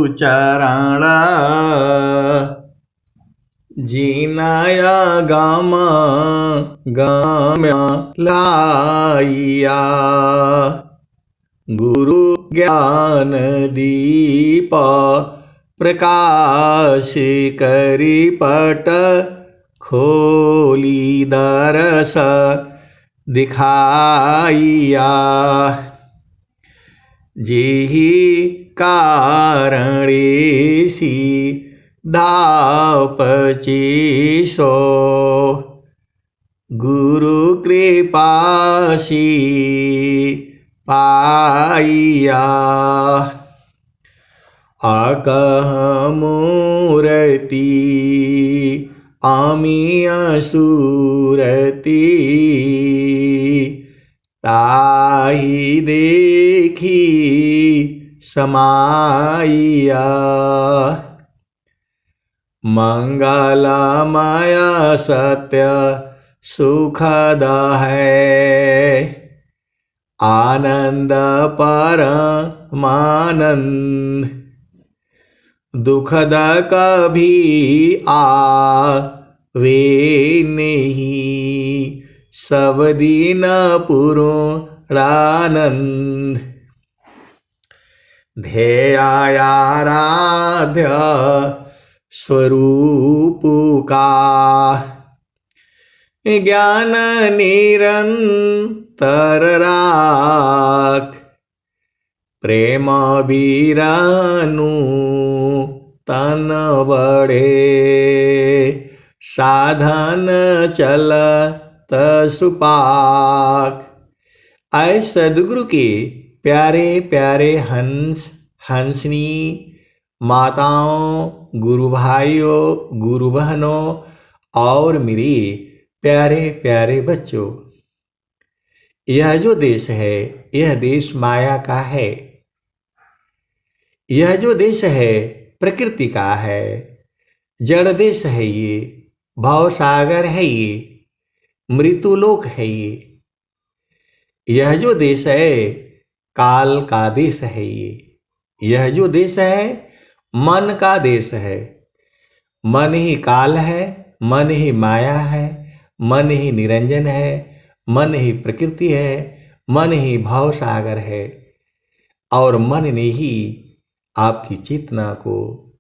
चरण जीनाया गामा गाम्या लाइया गुरु ज्ञान दीप प्रकाश करी पट खोली दरस दिखाइया जेहि कारणेसी दापचेसो गुरु कृपासी पाइया आकह मूर्ति आमी असुरति ताहि देखी समाइया मंगल माया सत्य सुखद है आनंद परमानंद दुखद कभी आवे नहीं सब दिन पूर्णानंद ध्येयाराध्य स्वरूप का ज्ञान निरंतर राख प्रेम बीरानु तन बड़े साधन चल सुपाक। आए सदगुरु के प्यारे प्यारे हंस हंसनी माताओं गुरु भाइयों गुरु बहनों और मेरे प्यारे प्यारे बच्चों, यह जो देश है यह देश माया का है। यह जो देश है प्रकृति का है, जड़ देश है, ये भव सागर है, ये मृत्युलोक है। यह जो देश है काल का देश है। यह जो देश है मन का देश है। मन ही काल है, मन ही माया है, मन ही निरंजन है, मन ही प्रकृति है, मन ही भाव सागर है। और मन ने ही आपकी चेतना को,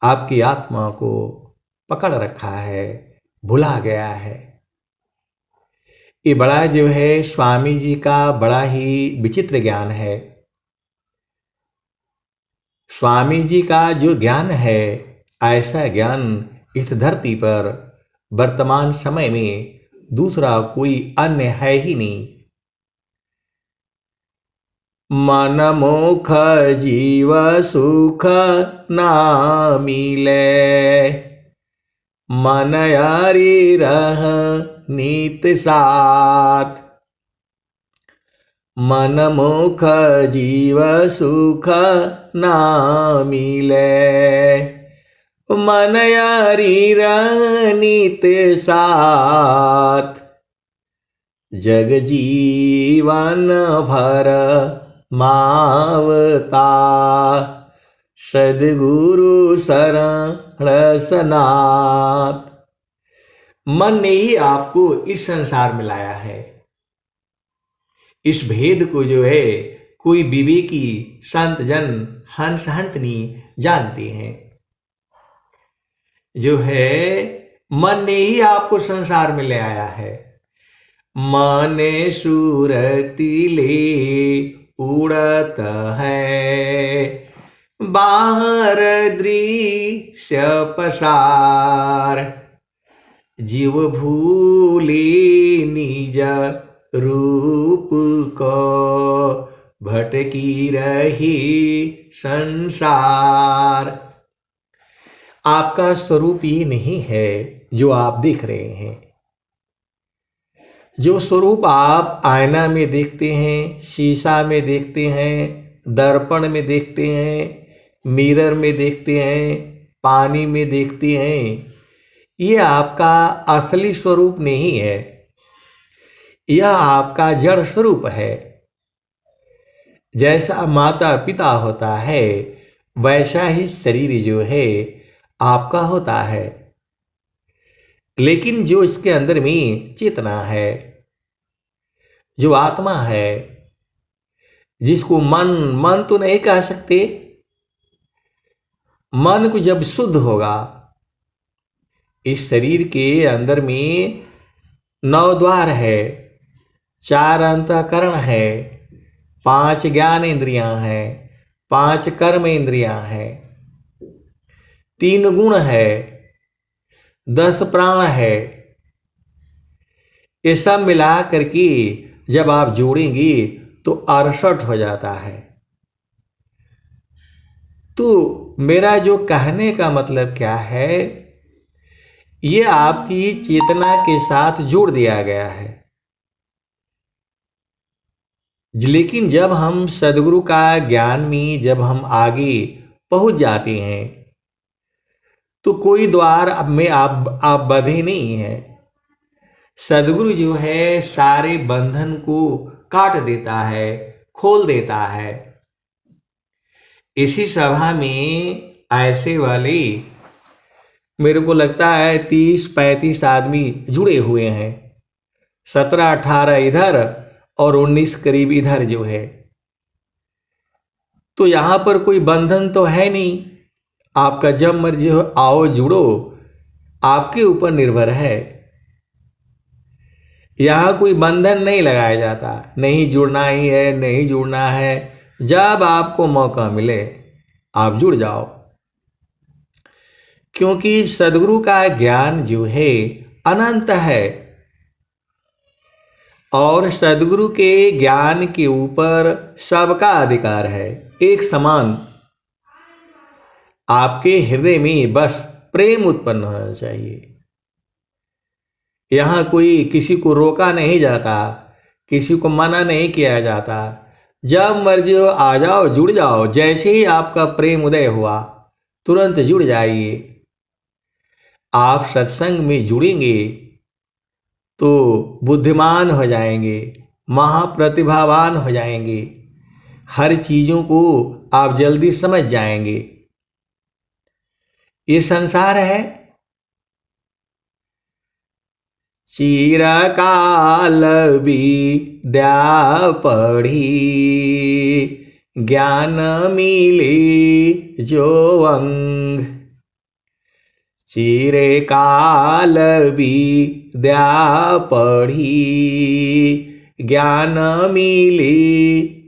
आपकी आत्मा को पकड़ रखा है, भुला गया है। ये बड़ा जो है स्वामी जी का बड़ा ही विचित्र ज्ञान है। स्वामी जी का जो ज्ञान है ऐसा ज्ञान इस धरती पर वर्तमान समय में दूसरा कोई अन्य है ही नहीं। मन मुख जीव सुख ना मिले, मन यारी रह नीत साथ। मन मुख जीव सुख ना मिले, मन यारी रह नीत साथ। जग जीवन भर मावता, सद्गुरु शरण सनाथ। मन ने ही आपको इस संसार में लाया है। इस भेद को जो है कोई विवेकी संत जन हंस हंसनी जानते हैं। जो है मन ने ही आपको संसार में ले आया है। मन सूरती ले उड़त है, बाहर दृश्य पसार। जीव भूले निज रूप को, भटकी रही संसार। आपका स्वरूप ये नहीं है जो आप देख रहे हैं। जो स्वरूप आप आईना में देखते हैं, शीशा में देखते हैं, दर्पण में देखते हैं, मिरर में देखते हैं, पानी में देखते हैं, ये आपका असली स्वरूप नहीं है। यह आपका जड़ स्वरूप है। जैसा माता पिता होता है वैसा ही शरीर जो है आपका होता है। लेकिन जो इसके अंदर में चेतना है, जो आत्मा है, जिसको मन मन तो नहीं कह सकते, मन को जब शुद्ध होगा, इस शरीर के अंदर में 9 द्वार है, 4 अंतःकरण है, 5 ज्ञान इंद्रियां हैं, 5 कर्म इंद्रियां हैं, 3 गुण है, 10 प्राण है। ये सब मिला करके जब आप जोड़ेंगे तो 68 हो जाता है। तो मेरा जो कहने का मतलब क्या है, ये आपकी चेतना के साथ जोड़ दिया गया है। लेकिन जब हम सदगुरु का ज्ञान में जब हम आगे पहुंच जाते हैं तो कोई द्वार अब में आप बंधे नहीं हैं। सदगुरु जो है सारे बंधन को काट देता है, खोल देता है। इसी सभा में ऐसे वाले मेरे को लगता है 30-35 आदमी जुड़े हुए हैं, 17-18 इधर और 19 करीब इधर जो है। तो यहाँ पर कोई बंधन तो है नहीं, आपका जब मर्जी हो आओ जुड़ो, आपके ऊपर निर्भर है। यहाँ कोई बंधन नहीं लगाया जाता, नहीं जुड़ना ही है, नहीं जुड़ना है। जब आपको मौका मिले आप जुड़ जाओ, क्योंकि सदगुरु का ज्ञान जो है अनंत है और सदगुरु के ज्ञान के ऊपर सबका अधिकार है, एक समान। आपके हृदय में बस प्रेम उत्पन्न होना चाहिए। यहाँ कोई किसी को रोका नहीं जाता, किसी को मना नहीं किया जाता। जब मर्जी हो आ जाओ, जुड़ जाओ। जैसे ही आपका प्रेम उदय हुआ तुरंत जुड़ जाइए। आप सत्संग में जुड़ेंगे तो बुद्धिमान हो जाएंगे, महाप्रतिभावान हो जाएंगे, हर चीज़ों को आप जल्दी समझ जाएंगे। ये संसार है, चिरकाल विद्या पढ़ी, ज्ञान मिले जो अंग। चिरकाल विद्या पढ़ी, ज्ञान मिले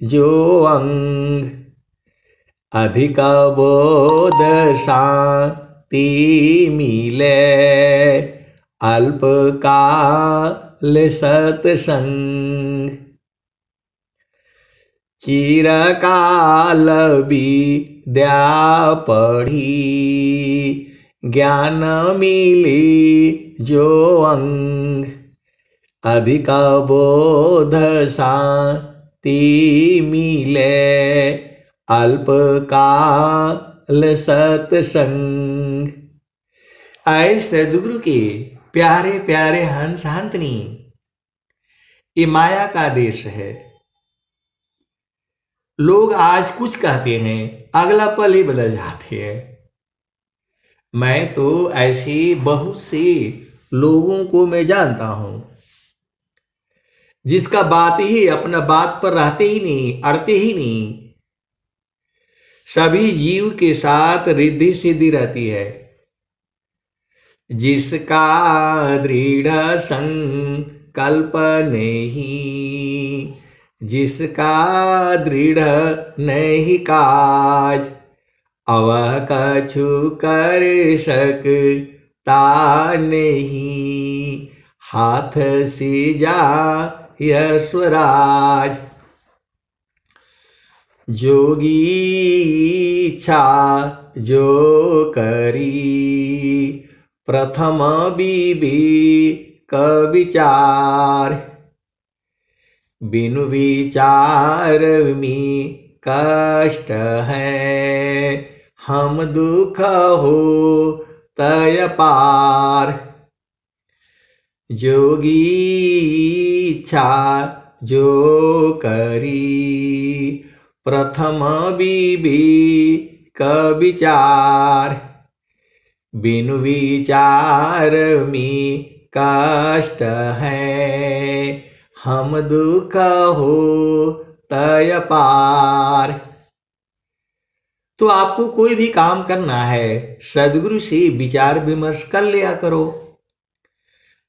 जो अंग। अधिक बोध शांति मिले, अल्प काल सत्संग। चिरकाल विद्या पढ़ी, ज्ञान मिले जो अंग। अधिक बोध शांति मिले, अल्प काल सत्संग। आए सदगुरु के प्यारे प्यारे हंस हंतनी, ये माया का देश है। लोग आज कुछ कहते हैं, अगला पल ही बदल जाते हैं। मैं तो ऐसे बहुत से लोगों को मैं जानता हूं, जिसका बात ही अपना बात पर रहते ही नहीं, अड़ते ही नहीं। सभी जीव के साथ रिद्धि सिद्धि रहती है। जिसका दृढ़ संकल्प नहीं, जिसका दृढ़ नहीं काज, अवह कछु कर सकता नहीं। हाथ से जा यशवराज। जोगी इच्छा जो करी, प्रथम विवेक विचार। बिनु विचार में कष्ट है, हम दुख हो तय पार। जोगी इच्छा जो करी, प्रथम विवेक विचार, बिनु विचार में कष्ट है, हम दुख हो तय पार। तो आपको कोई भी काम करना है, सदगुरु से विचार विमर्श कर लिया करो।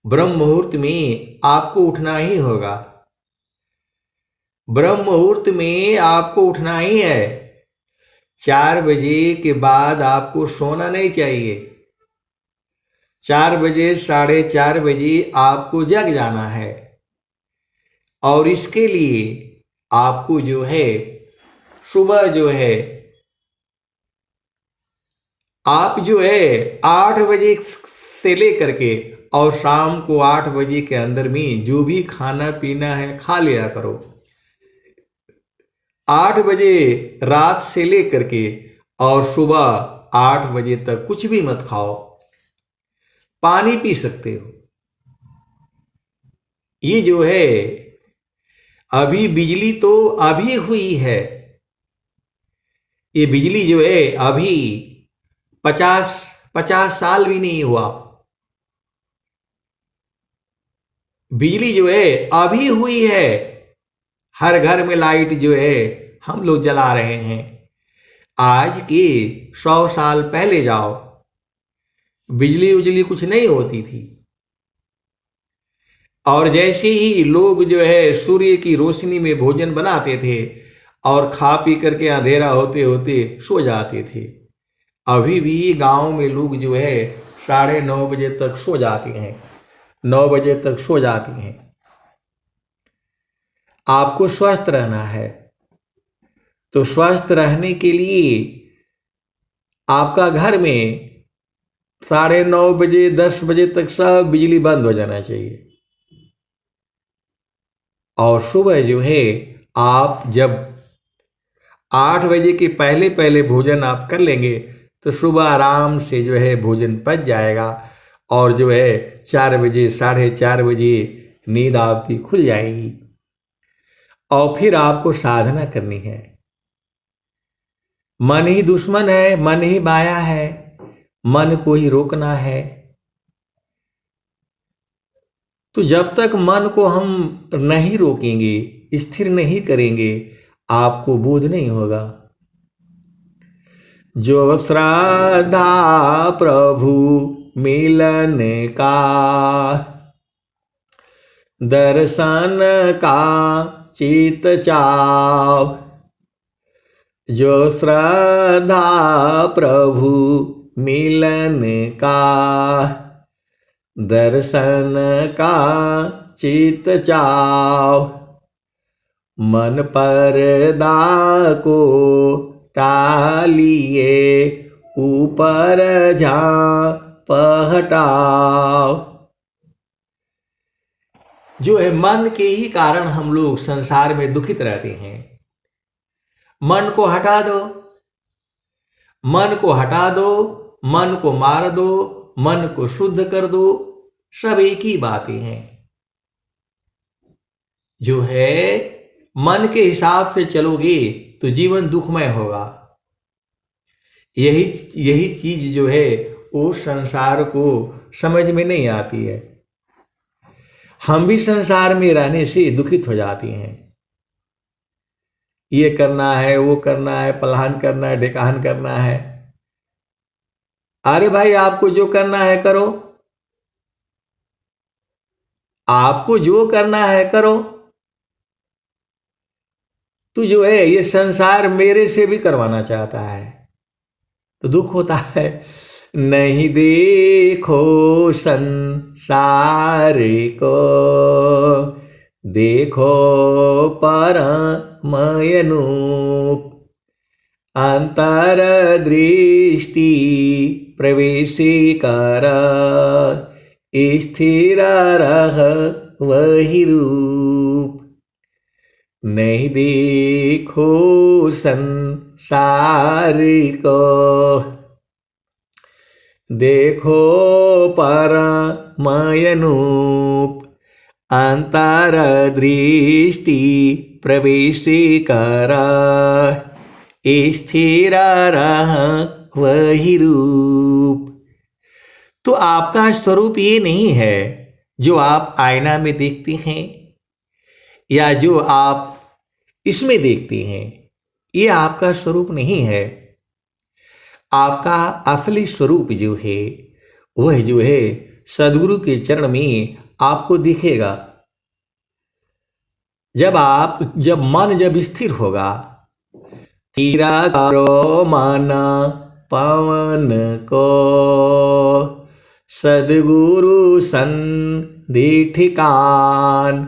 ब्रह्म मुहूर्त में आपको उठना ही होगा, ब्रह्म मुहूर्त में आपको उठना ही है। 4 बजे के बाद आपको सोना नहीं चाहिए। 4 बजे 4:30 बजे आपको जग जाना है। और इसके लिए आपको जो है सुबह जो है आप जो है 8 बजे से लेकर के और शाम को 8 बजे के अंदर में जो भी खाना पीना है खा लिया करो। 8 बजे रात से लेकर के और सुबह 8 बजे तक कुछ भी मत खाओ। पानी पी सकते हो। ये जो है अभी बिजली तो अभी हुई है, ये बिजली जो है अभी 50 साल भी नहीं हुआ। बिजली जो है अभी हुई है। हर घर में लाइट जो है हम लोग जला रहे हैं। आज के 100 साल पहले जाओ, बिजली उजली कुछ नहीं होती थी। और जैसे ही लोग जो है सूर्य की रोशनी में भोजन बनाते थे और खा पी करके अंधेरा होते होते सो जाते थे। अभी भी गांव में लोग जो है 9:30 बजे तक सो जाते हैं, 9 बजे तक सो जाती हैं। आपको स्वस्थ रहना है, तो स्वस्थ रहने के लिए आपका घर में 9:30 बजे 10 बजे तक सब बिजली बंद हो जाना चाहिए। और सुबह जो है आप जब 8 बजे के पहले पहले भोजन आप कर लेंगे तो सुबह आराम से जो है भोजन पच जाएगा और जो है 4 बजे 4:30 बजे नींद आपकी खुल जाएगी। और फिर आपको साधना करनी है। मन ही दुश्मन है, मन ही माया है, मन को ही रोकना है। तो जब तक मन को हम नहीं रोकेंगे, स्थिर नहीं करेंगे, आपको बोध नहीं होगा। जो श्रद्धा प्रभु मिलन का, दर्शन का चित चाव, जो श्रद्धा प्रभु मिलन का, दर्शन का चित चाव, मन पर्दा को टालिए ऊपर झांप हटाओ। जो है मन के ही कारण हम लोग संसार में दुखित रहते हैं। मन को हटा दो, मन को हटा दो, मन को मार दो, मन को शुद्ध कर दो, सब एक ही बातें हैं। जो है मन के हिसाब से चलोगे तो जीवन दुखमय होगा। यही चीज जो है वो संसार को समझ में नहीं आती है। हम भी संसार में रहने से दुखित हो जाते हैं। ये करना है, वो करना है, पलायन करना है, ढेकान करना है। अरे भाई, आपको जो करना है करो, आपको जो करना है करो। तू जो है ये संसार मेरे से भी करवाना चाहता है तो दुख होता है। नहीं देखो संसार को, देखो परमयनूप, अंतर दृष्टि प्रवेश कर, स्थिर रह वही रूप। नहीं देखो संसार को, देखो परमयनूप, अंतर दृष्टि प्रवेश कर, स्थिर रह वही रूप। तो आपका स्वरूप ये नहीं है जो आप आईना में देखते हैं या जो आप इसमें देखते हैं, ये आपका स्वरूप नहीं है। आपका असली स्वरूप जो है वह जो है सद्गुरु के चरण में आपको दिखेगा। जब मन स्थिर होगा, तीरा करो मन पवन को, सद्गुरु संधि ठिकान,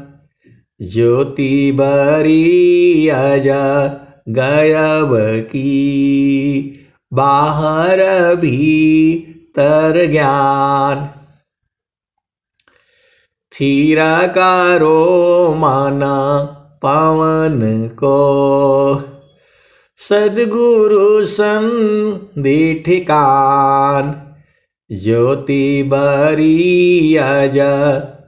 ज्योति बरी अज गयब की, बाहर भीतर ज्ञान। थीरा करो मन पवन को, सद्गुरु संधि ठिकान, ज्योति बरी अज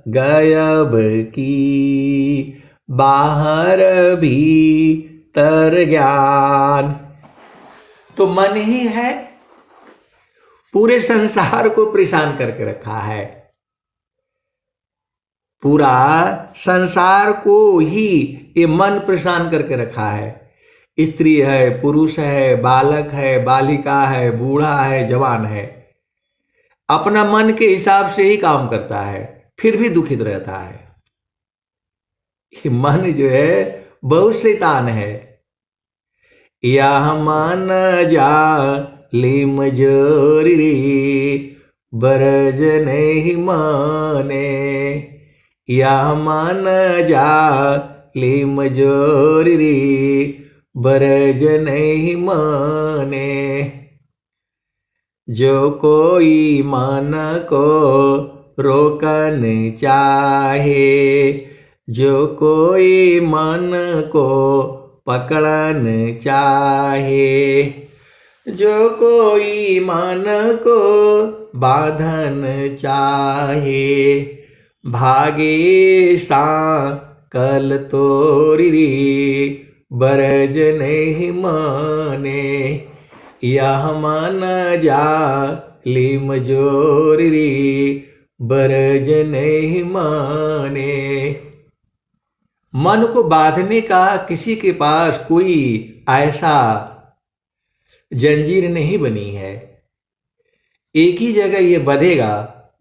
गयब की, बाहर भीतर ज्ञान। तो मन ही है पूरे संसार को परेशान करके रखा है। पूरा संसार को ही ये मन परेशान करके रखा है। स्त्री है, पुरुष है, बालक है, बालिका है, बूढ़ा है, जवान है, अपना मन के हिसाब से ही काम करता है, फिर भी दुखित रहता है। ये मन जो है बहुत शैतान है। यह मन जा लिम जोरी रे, बरज नहीं माने, यह मन जा लिम जोरी रे, बरज नहीं माने। जो कोई मन को रोकन चाहे, जो कोई मन को पकड़न चाहे, जो कोई मन को बांधन चाहे, भागे सांकल तोरी रे, बरज नहीं माने, यह मन जा लिम जोरी रे, बरज नहीं माने। मन को बांधने का किसी के पास कोई ऐसा जंजीर नहीं बनी है। एक ही जगह ये बंधेगा,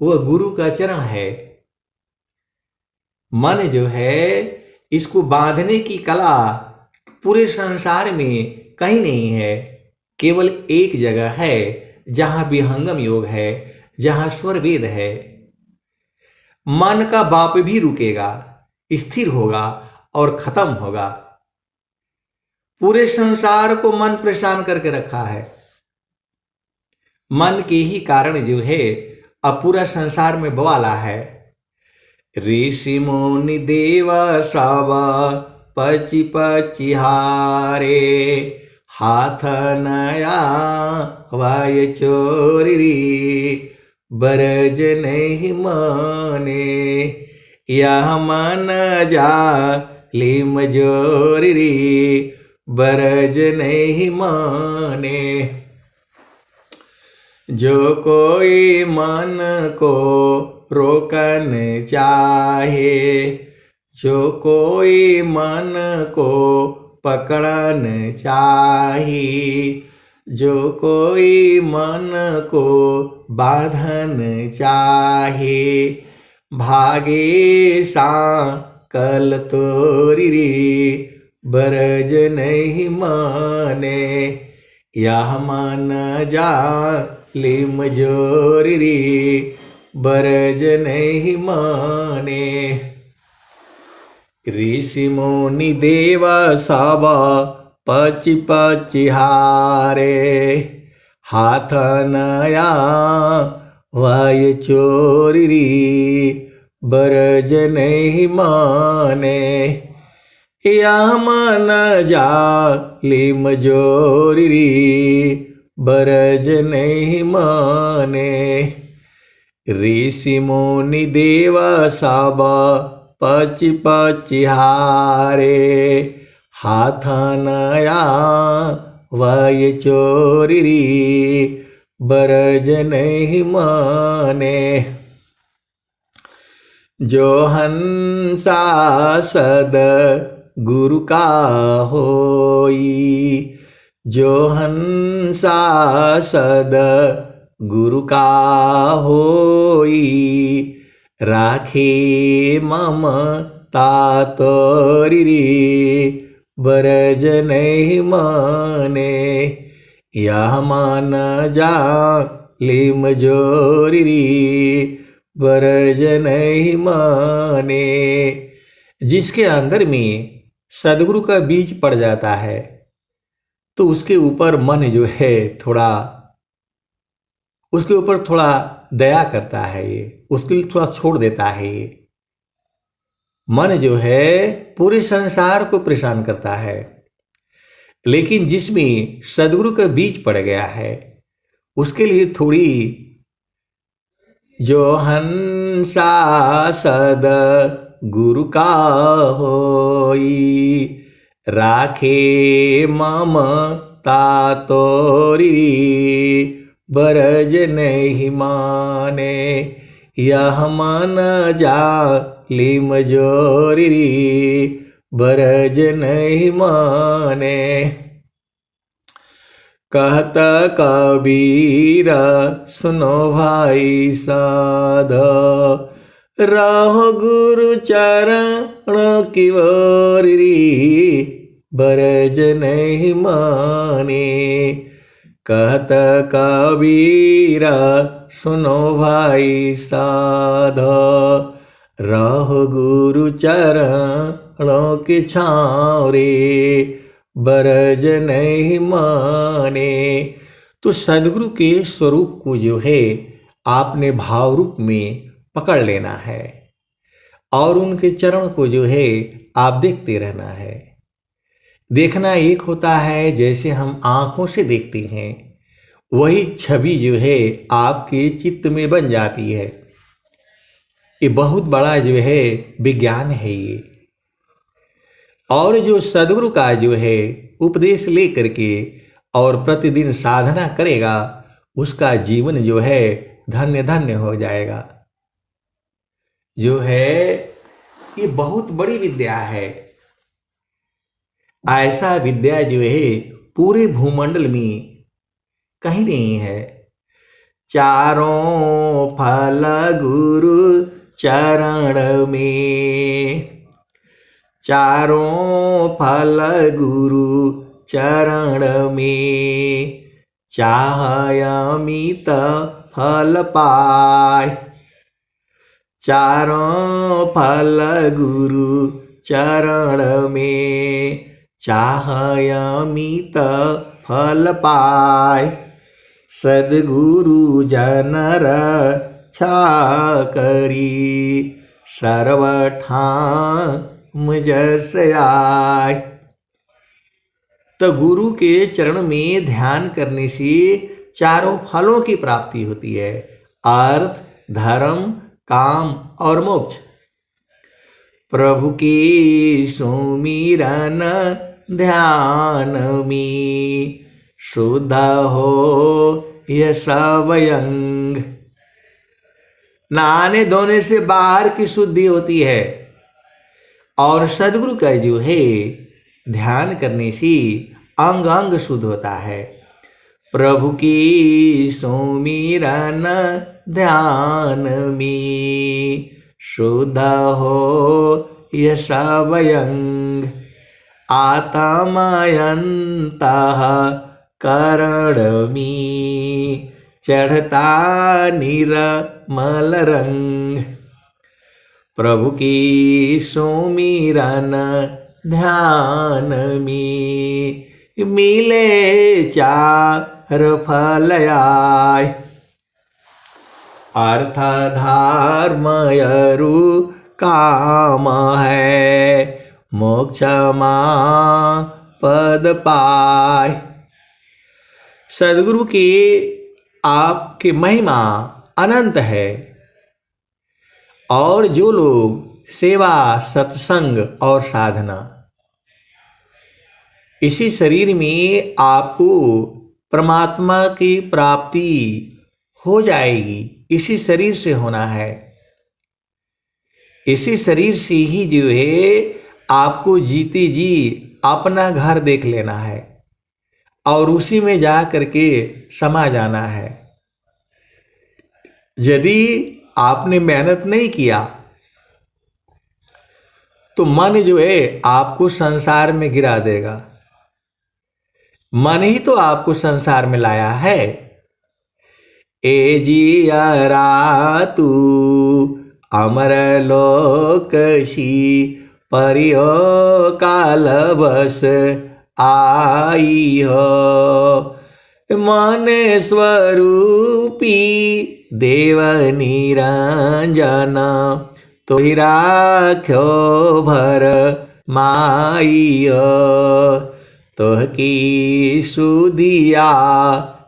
वह गुरु का चरण है। मन जो है इसको बांधने की कला पूरे संसार में कहीं नहीं है। केवल एक जगह है जहां विहंगम योग है, जहां स्वर वेद है। मन का बाप भी रुकेगा, स्थिर होगा और खत्म होगा। पूरे संसार को मन परेशान करके रखा है। मन के ही कारण जो है अब पूरा संसार में बवाला है। ऋषि मुनि देवा सब पची पची हारे, हाथ नया वाय चोरी रे, बरज नहीं माने, यह मन जा लिम जोरी रे, बरज नहीं माने। जो कोई मन को रोकन चाहे, जो कोई मन को पकड़न चाहे, जो कोई मन को बांधन चाहे, भागे सांकल तोरी रे, बरज नहीं माने, यह मन जा लिम जोरी रे, बरज नहीं माने। ऋषि मुनि देवा सब पची पची हारे, हाथ नया वाय चोरी रे, बरज नहीं माने, यह मन जा लिम जोरी रे, बरज नहीं माने। ऋषि मुनि देवा सब पची पची हारे, हाथ नया वय चोरी बरज नहीं माने। जो हंसा सद गुरु का होई, जो हंसा सद गुरु का होई, राखे ममता तोरी बरज नहीं माने। यह मान जा लिम जोरी बरज नहीं माने। जिसके अंदर में सदगुरु का बीज पड़ जाता है तो उसके ऊपर मन जो है थोड़ा, उसके ऊपर थोड़ा दया करता है, ये उसके लिए थोड़ा छोड़ देता है। ये मन जो है पूरे संसार को परेशान करता है, लेकिन जिसमें सदगुरु का बीज पड़ गया है उसके लिए थोड़ी, जो हंसा सद गुरु का होई, राखे ममता तोरी बरज नहीं माने। यह मन जा लिम जोरी बरज नहीं माने। कहत कबीर सुनो भाई साध, रहो गुरु चरण की ओरी बरज नहीं माने। कहत कबीर सुनो भाई साध, रहो गुरु चरणों की छाँव रे बरज नहीं माने। तो सदगुरु के स्वरूप को जो है आपने भाव रूप में पकड़ लेना है और उनके चरण को जो है आप देखते रहना है। देखना एक होता है जैसे हम आँखों से देखते हैं, वही छवि जो है आपके चित्त में बन जाती है। ये बहुत बड़ा जो है विज्ञान है ये। और जो सदगुरु का जो है उपदेश ले करके और प्रतिदिन साधना करेगा, उसका जीवन जो है धन्य धन्य हो जाएगा। जो है ये बहुत बड़ी विद्या है। ऐसा विद्या जो है पूरे भूमंडल में कहीं नहीं है। चारों फल गुरु चरण में, चारों फल गुरु चरण में, चाहय अमित फल पाय। चारों फल गुरु चरण में, चाहय अमित फल पाय। सद्गुरु जन रक्षा करी, सर्वठाम जस आय। तो गुरु के चरण में ध्यान करने से चारों फलों की प्राप्ति होती है, अर्थ, धर्म, काम और मोक्ष। प्रभु की सुमिरन ध्यान में, शुद्ध हो यह सब अंग। नहाने धोने से बाहर की शुद्धि होती है और सद्गुरु का जो है ध्यान करने से अंग अंग शुद्ध होता है। प्रभु की सुमिरन ध्यान में, शुद्ध हो यह सब अंग। आत्मयंतः करण में, चढ़ता निर्मल रंग। प्रभु की सुमिरन ध्यान में, मिले चार फल आय। अर्थ धर्म अरु काम है, मोक्ष मां पद पाय। सद्गुरु की आपकी महिमा अनंत है और जो लोग सेवा, सत्संग और साधना इसी शरीर में आपको परमात्मा की प्राप्ति हो जाएगी। इसी शरीर से होना है। इसी शरीर से ही जो है आपको जीते जी अपना घर देख लेना है और उसी में जा करके समा जाना है। यदि आपने मेहनत नहीं किया तो मन जो है आपको संसार में गिरा देगा। मन ही तो आपको संसार में लाया है। ए जियरा तू अमर लोकशी परियो काल बस आई हो। मन स्वरूपी देव निरंजन तो ही राख्यो भर माइयो। तोह की सुदिया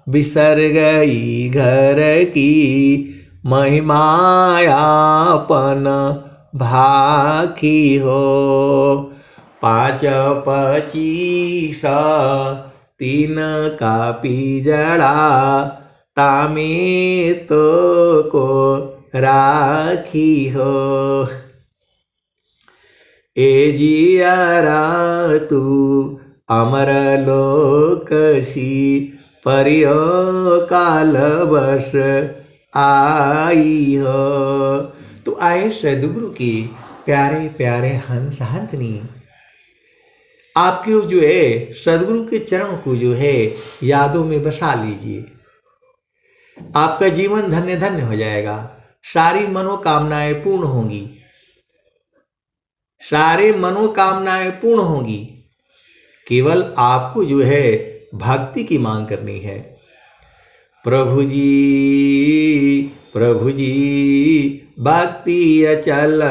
बिसर गई घर की महिमायापन भाखी हो। 5-25 3 का पिजड़ा तामे तो को राखी हो। ए जियरा तू अमर लोकसी परियो काल बस आई हो। तो आए सदगुरु की प्यारे प्यारे हंस हंसनी, आपके जो है सदगुरु के चरण को जो है यादों में बसा लीजिए। आपका जीवन धन्य धन्य हो जाएगा। सारी मनोकामनाएं पूर्ण होंगी। सारे मनोकामनाएं पूर्ण होंगी। केवल आपको जो है भक्ति की मांग करनी है। प्रभु जी भक्ति अचल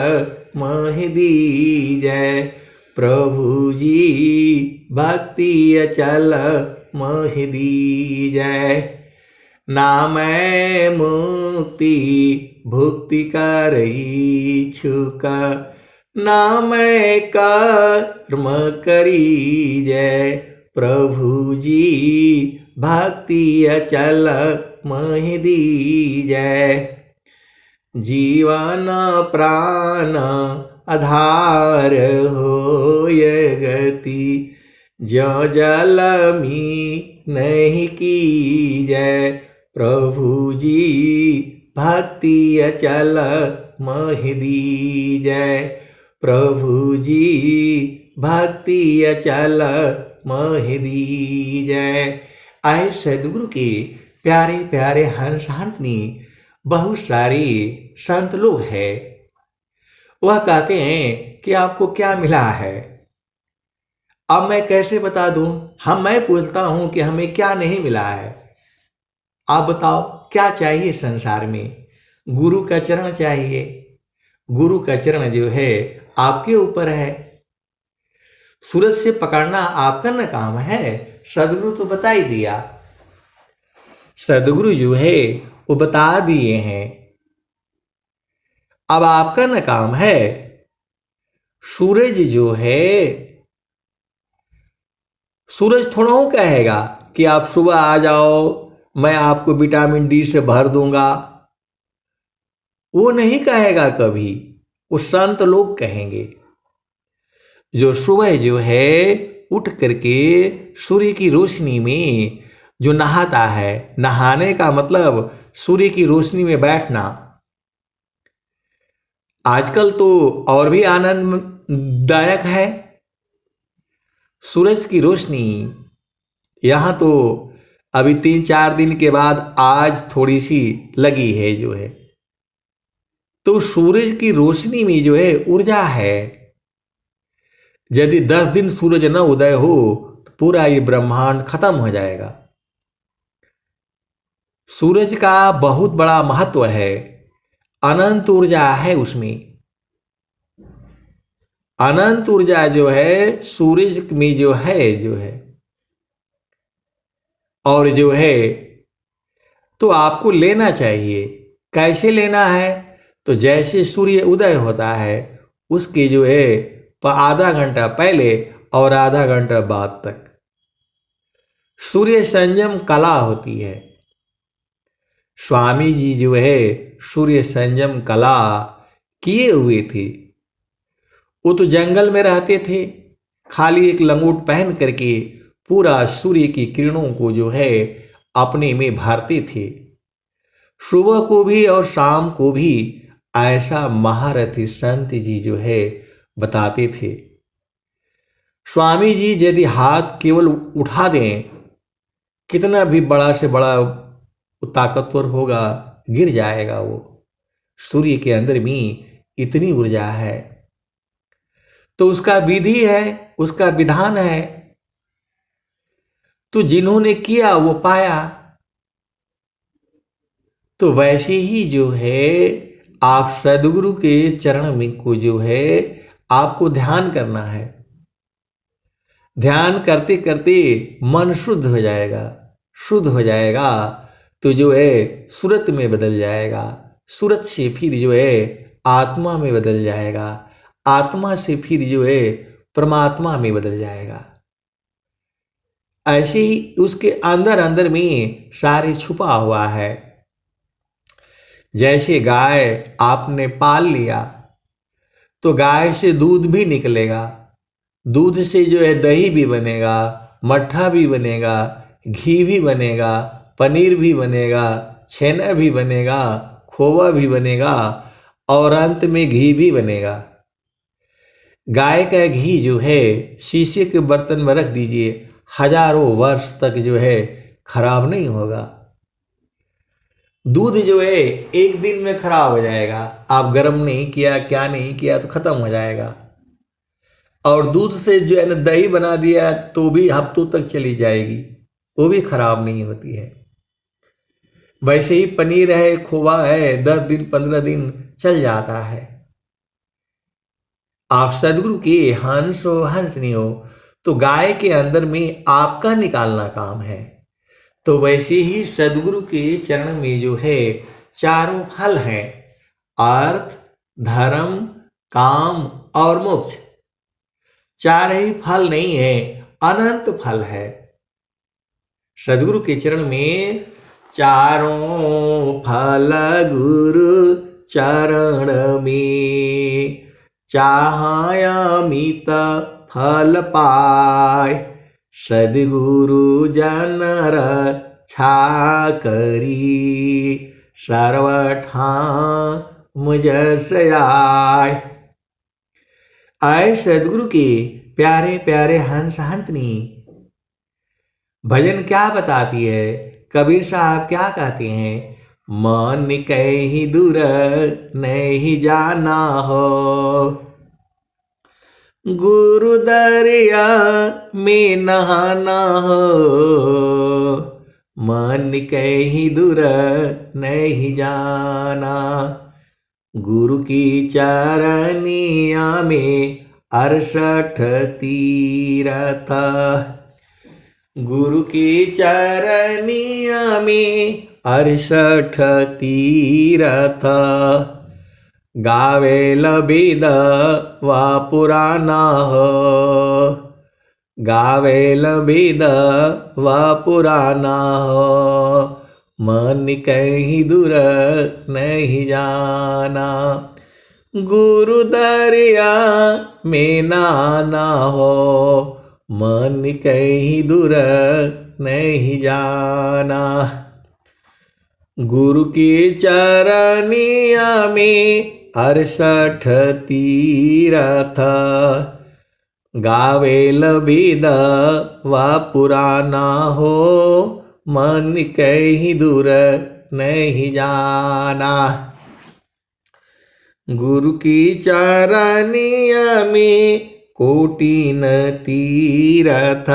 मोहि दीजय। प्रभु जी भक्ति अचल मोहि दीजय। नाम मुक्ति भुक्ति करई छुका। नाम कर्म करी जय। प्रभु जी भक्ति अचल मोहि दीजय। जीवन प्राण आधार होय गति। ज्यों जल मी नहीं कीजय। प्रभु जी भक्ति अचल मोहि दीजय। प्रभु जी भक्ति अचल मोहि दीजय। आए सदगुरु के प्यारे प्यारे हंस हंसनी बहुत सारे संत लोग हैं। वह कहते हैं कि आपको क्या मिला है। अब मैं कैसे बता दूं। मैं पूछता हूं कि हमें क्या नहीं मिला है। आप बताओ क्या चाहिए संसार में। गुरु का चरण चाहिए। गुरु का चरण जो है आपके ऊपर है। सूरज से पकड़ना आपका न काम है। सदगुरु तो बता ही दिया। सदगुरु जो है वो बता दिए हैं। अब आपका न काम है। सूरज जो है, सूरज थोड़ा हो कहेगा कि आप सुबह आ जाओ, मैं आपको विटामिन डी से भर दूंगा। वो नहीं कहेगा कभी। वो संत लोग कहेंगे। जो सुबह जो है उठ करके सूर्य की रोशनी में जो नहाता है। नहाने का मतलब सूर्य की रोशनी में बैठना। आजकल तो और भी आनंददायक है। सूरज की रोशनी यहाँ तो अभी 3-4 दिन के बाद आज थोड़ी सी लगी है जो है। तो सूरज की रोशनी में जो है ऊर्जा है। यदि 10 दिन सूरज न उदय हो तो पूरा ये ब्रह्मांड खत्म हो जाएगा। सूरज का बहुत बड़ा महत्व है। अनंत ऊर्जा है उसमें। अनंत ऊर्जा जो है सूरज में जो है और जो है तो आपको लेना चाहिए। कैसे लेना है। तो जैसे सूर्य उदय होता है उसके जो है आधा घंटा पहले और आधा घंटा बाद तक सूर्य संयम कला होती है। स्वामी जी जो है सूर्य संयम कला किए हुए थे। वो तो जंगल में रहते थे, खाली एक लंगोट पहन करके पूरा सूर्य की किरणों को जो है अपने में भरते थे। सुबह को भी और शाम को भी ऐसा महारथी संत जी जो है बताते थे। स्वामी जी यदि हाथ केवल उठा दें, कितना भी बड़ा से बड़ा ताकतवर होगा, गिर जाएगा वो। सूर्य के अंदर में इतनी ऊर्जा है। तो उसका विधि है, उसका विधान है। तो जिन्होंने किया वो पाया। तो वैसे ही जो है आप सदगुरु के चरण में को जो है आपको ध्यान करना है। ध्यान करते करते मन शुद्ध हो जाएगा। शुद्ध हो जाएगा तो जो है सूरत में बदल जाएगा। सूरत से फिर जो है आत्मा में बदल जाएगा। आत्मा से फिर जो है परमात्मा में बदल जाएगा। ऐसे ही उसके अंदर अंदर में सारे छुपा हुआ है। जैसे गाय आपने पाल लिया तो गाय से दूध भी निकलेगा। दूध से जो है दही भी बनेगा, मट्ठा भी बनेगा, घी भी बनेगा, पनीर भी बनेगा, छेना भी बनेगा, खोवा भी बनेगा और अंत में घी भी बनेगा। गाय का घी जो है शीशे के बर्तन में रख दीजिए, हजारों वर्ष तक जो है खराब नहीं होगा। दूध जो है एक दिन में खराब हो जाएगा। आप गर्म नहीं किया, क्या नहीं किया तो खत्म हो जाएगा। और दूध से जो है ना दही बना दिया तो भी हफ्तों तक चली जाएगी, वो भी खराब नहीं होती है। वैसे ही पनीर है, खोवा है, 10 दिन 15 दिन चल जाता है। आप सदगुरु के हंस हो, हंस नहीं हो तो गाय के अंदर में आपका निकालना काम है। तो वैसे ही सदगुरु के चरण में जो है चारों फल हैं, अर्थ, धर्म, काम और मोक्ष। चार ही फल नहीं है, अनंत फल है। सदगुरु के चरण में चारों फल गुरु चरण में, चाहयामित फल पाय, सदगुरु जन रक्षा करी, सर्वठा मुझ से आय। आए सदगुरु के प्यारे प्यारे हंस हंसनी। भजन क्या बताती है, कबीर साहब क्या कहते हैं, मन कहीं दूर नहीं जाना हो, गुरु दरिया में नहाना हो, मन कहीं दूर नहीं जाना, गुरु की चरनिया में 68 तीरथ, गुरु की चरनिया में 68 तीरथ, गावेल वेद व पुराना हो, गावेल वेद व पुराना हो, मन कहीं दूर नहीं जाना, गुरु दरिया में नाना हो, मन कहीं दूर नहीं जाना, गुरु की चरनिया में 68 तीरथ, गावेल वेद व पुराना हो, मन कहीं दूर नहीं जाना, गुरु की चरनिया में कोटिन तीरथ,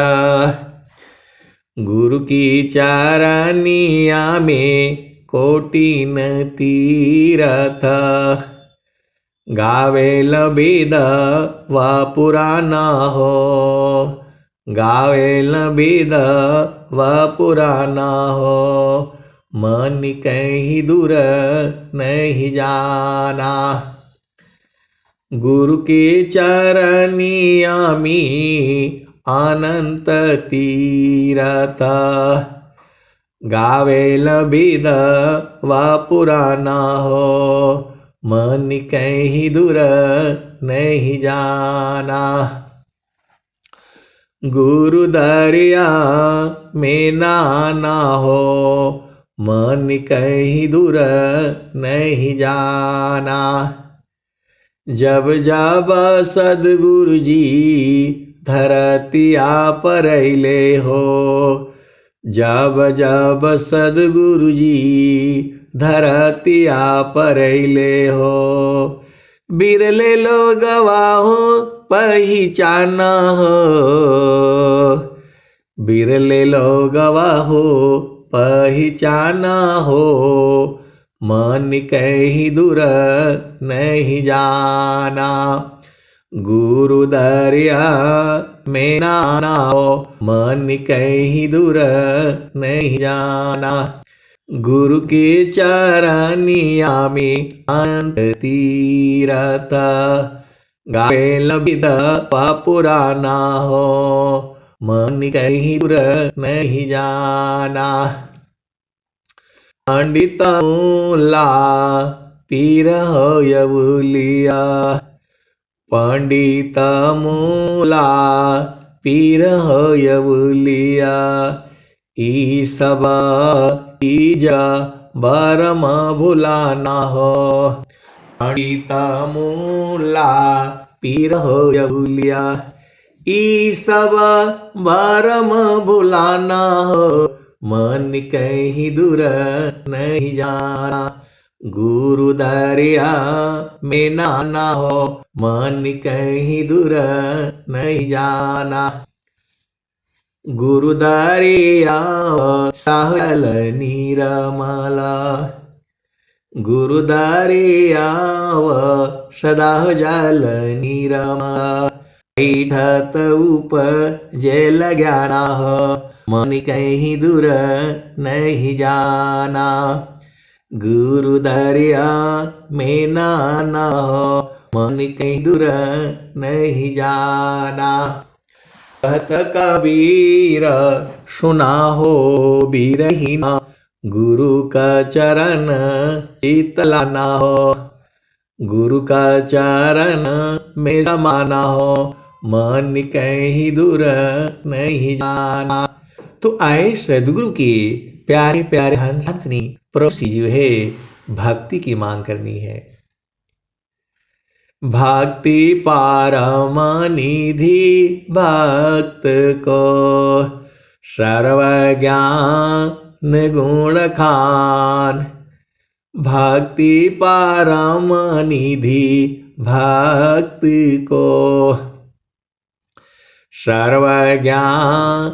गुरु की चरनिया में कोटिन तीरथ, गावेल वेद व पुराना हो, गावेल वेद व पुराना हो, मन कहीं दूर नहीं जाना, गुरु के चरनिया में अनंत तीरथ। गावेल बिद व पुराना हो, मन कहीं दूर नहीं जाना। गुरु दरिया में नाना हो, मन कहीं दूर नहीं जाना। जब जब सद्गुरु जी धरतिया पर अइले हो, जब जब सद्गुरु जी धरतिया पर अइले हो, बिरले लोगवा हो पहचाना हो, बिरले लोगवा हो पहचाना हो, मन कहीं दूर नहीं जाना। गुरु दरिया में नाना हो, मन कहीं दूर नहीं जाना। गुरु के चरनिया में अनंत तीरथ। गावेल बिद व पुराना हो, मन कहीं दूर नहीं जाना। पंडित मूला पीर हो यवुलिया, पंडित मूला पीर हो यवुलिया। ई सब ईज बरम भुलाना हो, पंडित मूला पीर हो यवुलिया। ई सब बरम भुलाना हो, मन कहीं दूर नहीं जाना। गुरु दरिया में नाना हो, मन कहीं दूर नहीं जाना। गुरु दरिया सहल निरमला, गुरु दरिया सदा जल निरमला। बैठत उपजेल ज्ञाना हो, मन कहीं दूर नहीं जाना। गुरु दरिया में नाना हो, मन कहीं दूर नहीं जाना। कहत कबीर सुना हो बीरहीना, गुरु का चरण चित लाना हो, गुरु का चरण में समाना हो, मन कहीं दूर नहीं जाना। तो आए सदगुरु के प्यारे प्यारे हंसनी पड़ोसी जो है भक्ति की मांग करनी है। भक्ति पारम निधि भक्त को, सर्वज्ञान गुण खान। भक्ति पारम निधि भक्त को, सर्वज्ञान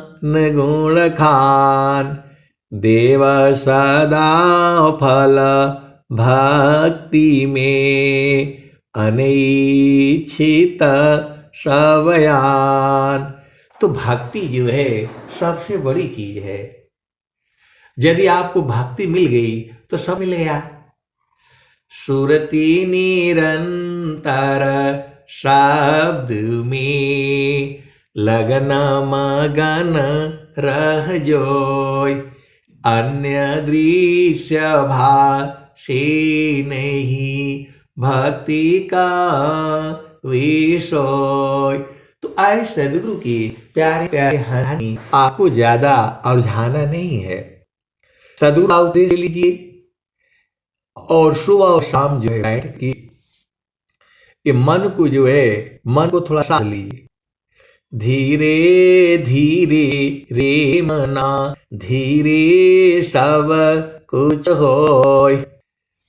गुण खान। देव सदा फल भक्ति में, अनैच्छित सबयान। तो भक्ति जो है सबसे बड़ी चीज है। यदि आपको भक्ति मिल गई तो सब मिल गया। सुरति निरंतर शब्द में, लगन मगन रह जोय। अन्य दृश्य भाषे नहीं, भक्ति का विषय। तो आए सदगुरु की प्यारे प्यारे कहानी आपको ज्यादा उलझाना नहीं है। सदगुरु का उपदेश लीजिए और सुबह और शाम जो है बैठ के ये मन को जो है, मन को थोड़ा शांत लीजिए। धीरे धीरे रे मना, धीरे सब कुछ होय।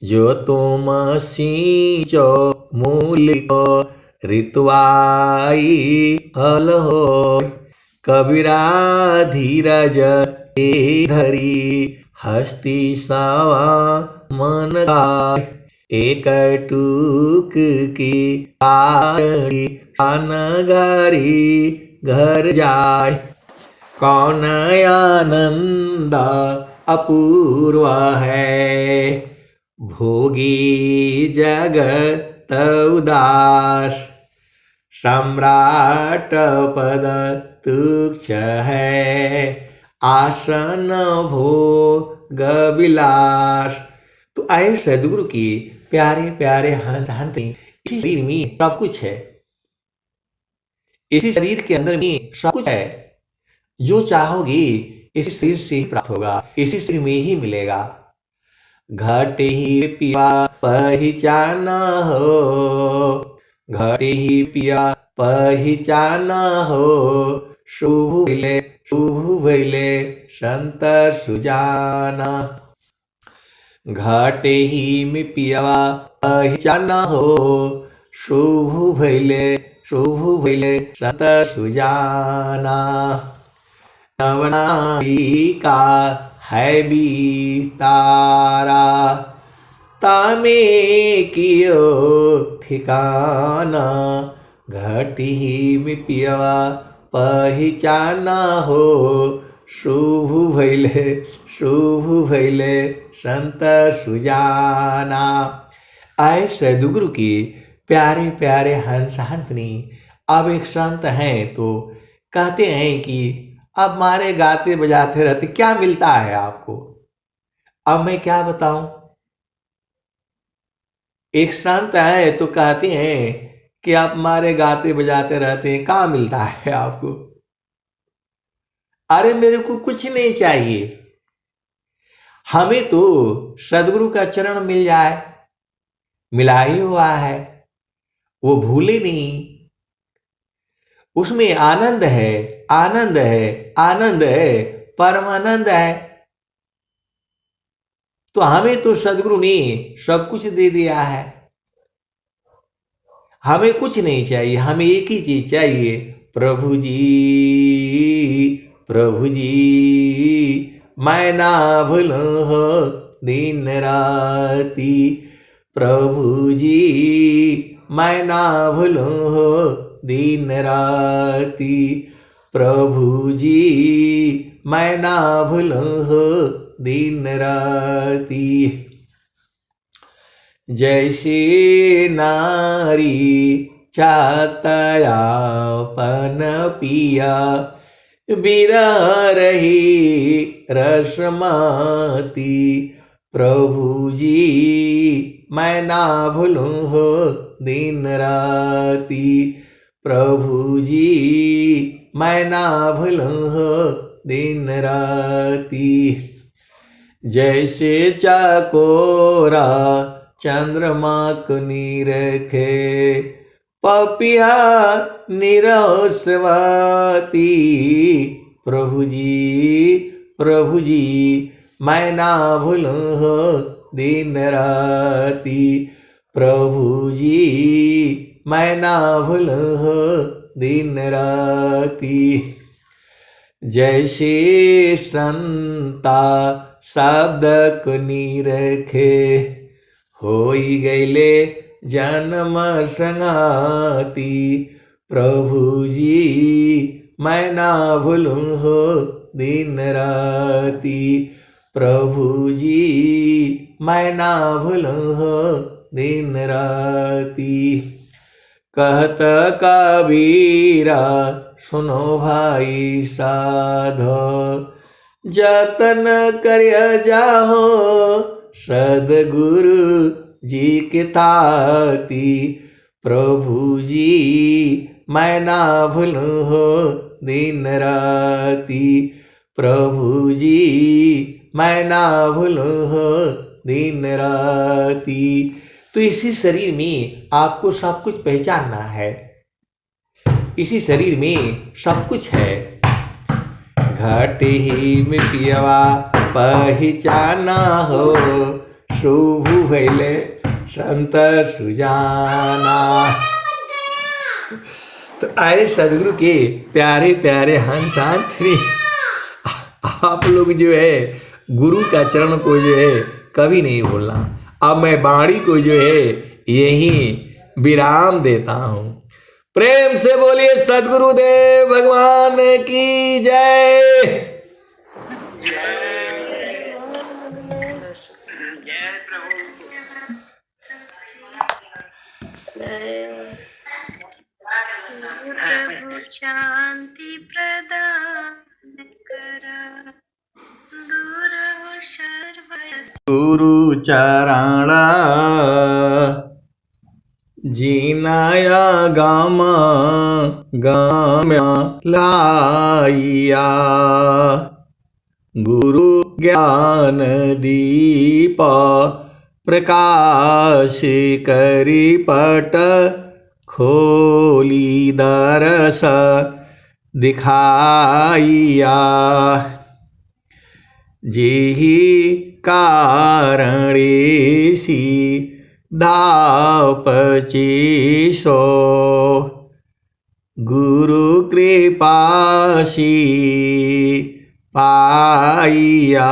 जो तुम सींचो मूल को, ऋतुआई फल होय। कबीरा धीरज ए धरी, हस्ती सावा मन गाय। एक टूक की कारणी, अनगरी घर जाय। कौन आनंद अपूर्व है, भोगी जगत उदास। सम्राट पद तुच्छ है आसन भोग विलास। तो आए सदगुरु की प्यारे प्यारे हंस हंस, इसी शरीर में सब कुछ है, इसी शरीर के अंदर में सब कुछ है। जो चाहोगे इसी शरीर से ही प्राप्त होगा, इसी शरीर में ही मिलेगा। घट ही पिया पहचान हो, घट ही पिया पहचान हो, शुभ भइले संत सुजाना। घट ही में पियवा पहचान हो, शुभ भइले संत सुजाना। नवनाई का है बीतारा, तामे कियो ठिकाना। घट ही में पियवा पहचान हो, शुभ भइले संत सुजाना। आए सदगुरु की प्यारे प्यारे हंस हंसनी। अब एक संत हैं तो कहते हैं कि अब मारे गाते बजाते रहते, क्या मिलता है आपको? अब मैं क्या बताऊं। एक संत है तो कहते हैं कि आप मारे गाते बजाते रहते हैं, क्या मिलता है आपको? अरे मेरे को कुछ नहीं चाहिए, हमें तो सदगुरु का चरण मिल जाए, मिला ही हुआ है, वो भूले नहीं। उसमें आनंद है, आनंद है, आनंद है, परमानंद है। तो हमें तो सदगुरु ने सब कुछ दे दिया है, हमें कुछ नहीं चाहिए, हमें एक ही चीज चाहिए, प्रभु जी, प्रभु जी मैं ना भूलूं हो दिन राती। प्रभु जी मैं ना भूलूं हो दिन राती। प्रभु जी मैं ना भूलूं हो दिन राती। जैसे नारी चाहतया पन पिया, बिरह रही रसमाती। प्रभु जी मैं ना भूलूं हो दिन राती। प्रभु जी मैं ना भूलूं हो दिन राती। जैसे चकोरा चंद्रमा को निरखे, पपिया निरस्वाती। प्रभु जी मैं ना भूलूं हो दिन राती। प्रभु जी मैं ना भूलूं हो दिन राती। जैसे संता शब्द को निरखे, होई गईले जन्म संगाती। प्रभु जी मैं ना भूलूं हो दिन राती। प्रभु जी मैं ना भूलूं हो दिन राती। कहत कबीरा सुनो भाई साधो, जतन करिय जाहो सदगुरु जी के ताती। प्रभु जी मैं ना भूलूं हो दिन राती। प्रभु जी मैं ना भूलूं हो दिन राती। तो इसी शरीर में आपको सब कुछ पहचानना है, इसी शरीर में सब कुछ है। घट ही में पियवा पहचाना हो, शुभ भइले संत सुजाना। तो आए सदगुरु के प्यारे प्यारे हंस हंस, आप लोग जो है गुरु का चरण को जो है कभी नहीं भूलना। अब मैं वाणी को जो है यही विराम देता हूं। प्रेम से बोलिए सदगुरुदेव भगवान की जय। शांति प्रदान गुरु चरण जीनाया गामा गाम्या लाइया गुरु ज्ञान दीप प्रकाश करी पट खोली दरस दिखाइया जेहि कारणेसी दापचीसो गुरु कृपासी पाइया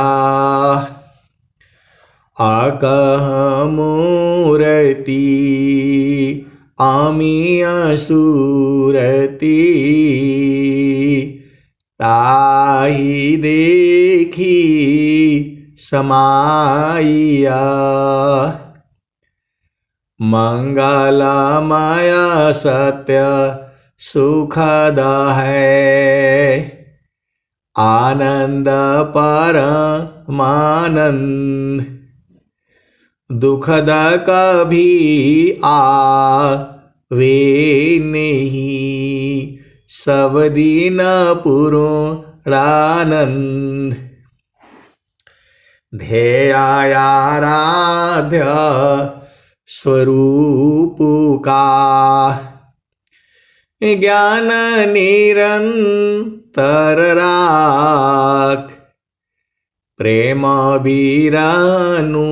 आकह मूर्ति आमी असुरति ताहि देखी समाइया मंगला माया सत्य सुखद है आनंद परमानंद दुखद कभी आवे नहीं सब दिन पूर्णानंद ध्येयाराध्य स्वरूप का ज्ञान निरंतर राख प्रेम बीरानु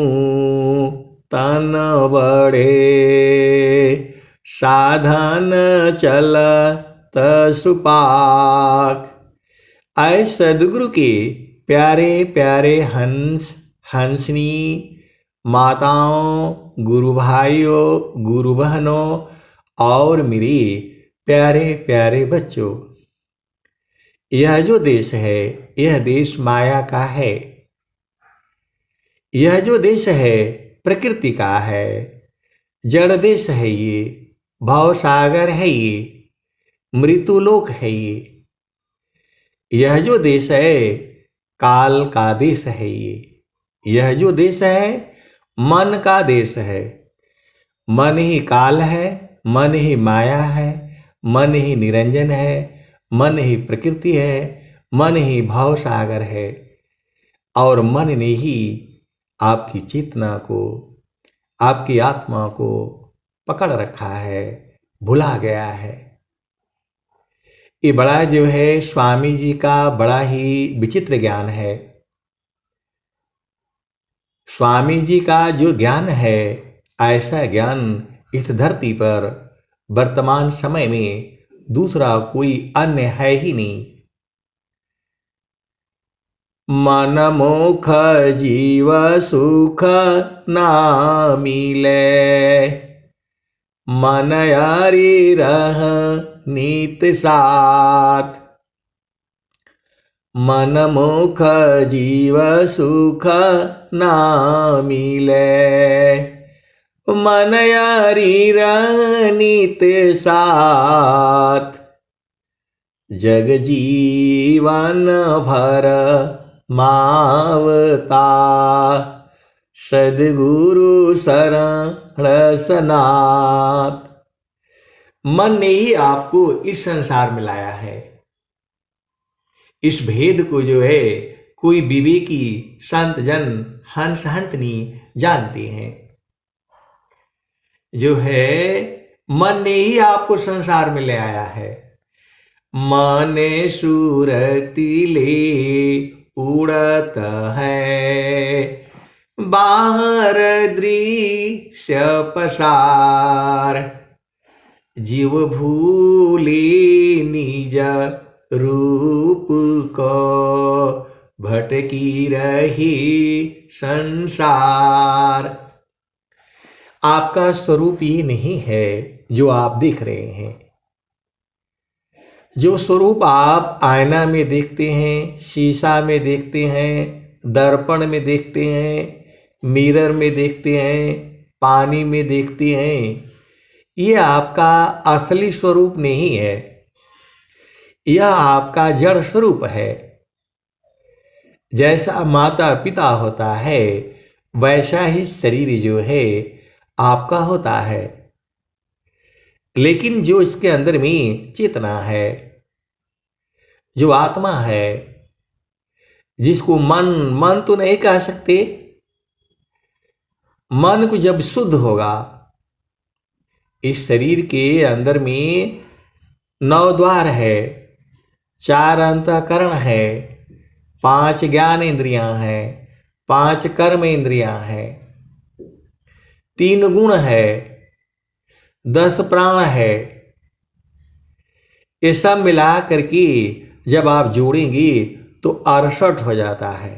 तन बड़े साधन चलत सुपाक। आए सदगुरु के प्यारे प्यारे हंस हंसनी माताओं गुरु भाइयों गुरु बहनों और मेरे प्यारे प्यारे बच्चों, यह जो देश है यह देश माया का है। यह जो देश है प्रकृति का है, जड़ देश है, ये भव सागर है, ये मृत्युलोक है। यह जो देश है काल का देश है। यह जो देश है मन का देश है। मन ही काल है, मन ही माया है, मन ही निरंजन है, मन ही प्रकृति है, मन ही भाव सागर है। और मन ने ही आपकी चेतना को, आपकी आत्मा को पकड़ रखा है, भुला गया है। ये बड़ा जो है स्वामी जी का बड़ा ही विचित्र ज्ञान है। स्वामी जी का जो ज्ञान है ऐसा ज्ञान इस धरती पर वर्तमान समय में दूसरा कोई अन्य है ही नहीं। मन मोख जीव सुख ना मिले, मन यारी रह नीत साथ। मन मोख जीव सुख ना मिले, मन यारी रह नीत साथ। जग जीवन भर मावता, सद्गुरु शरण सनात। मन ने ही आपको इस संसार में लाया है। इस भेद को जो है कोई विवेकी संत जन हंस हंसनी जानते हैं। जो है मन ने ही आपको संसार में ले आया है। मन सूरती ले उड़त है, बाहर दृश्य पसार। जीव भूले निज रूप को, भटकी रही संसार। आपका स्वरूप ये नहीं है जो आप देख रहे हैं। जो स्वरूप आप आईना में देखते हैं, शीशा में देखते हैं, दर्पण में देखते हैं, मिरर में देखते हैं, पानी में देखते हैं, ये आपका असली स्वरूप नहीं है। यह आपका जड़ स्वरूप है। जैसा माता पिता होता है वैसा ही शरीर जो है आपका होता है। लेकिन जो इसके अंदर में चेतना है, जो आत्मा है, जिसको मन मन तो नहीं कह सकते, मन को जब शुद्ध होगा, इस शरीर के अंदर में 9 द्वार है, 4 अंतःकरण है, 5 ज्ञान इंद्रियां हैं, 5 कर्म इंद्रियां हैं, 3 गुण है, 10 प्राण है। ये सब मिला करके जब आप जोड़ेंगे तो 68 हो जाता है।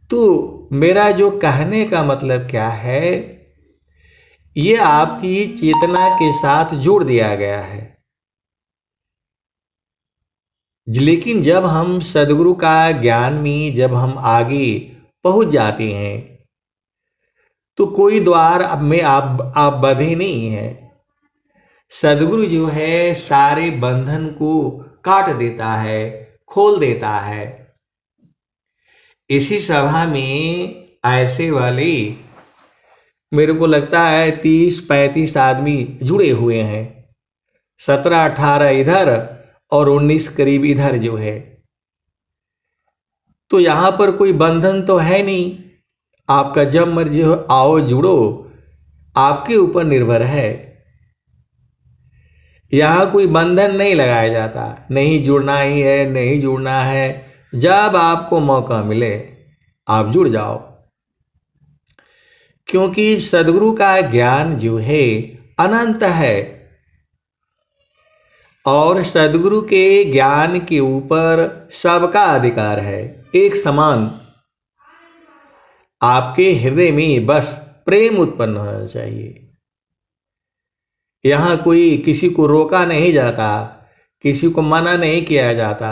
तो मेरा जो कहने का मतलब क्या है, ये आपकी चेतना के साथ जोड़ दिया गया है। लेकिन जब हम सदगुरु का ज्ञान में जब हम आगे पहुंच जाते हैं तो कोई द्वार अब में आप बंधे नहीं हैं। सदगुरु जो है सारे बंधन को काट देता है, खोल देता है। इसी सभा में ऐसे वाले मेरे को लगता है 30-35 आदमी जुड़े हुए हैं, 17-18 इधर और 19 करीब इधर जो है। तो यहां पर कोई बंधन तो है नहीं, आपका जब मर्जी हो आओ जुड़ो, आपके ऊपर निर्भर है। यहां कोई बंधन नहीं लगाया जाता, नहीं जुड़ना ही है, नहीं जुड़ना है। जब आपको मौका मिले आप जुड़ जाओ, क्योंकि सदगुरु का ज्ञान जो है अनंत है और सदगुरु के ज्ञान के ऊपर सबका अधिकार है, एक समान। आपके हृदय में बस प्रेम उत्पन्न होना चाहिए। यहाँ कोई किसी को रोका नहीं जाता, किसी को मना नहीं किया जाता।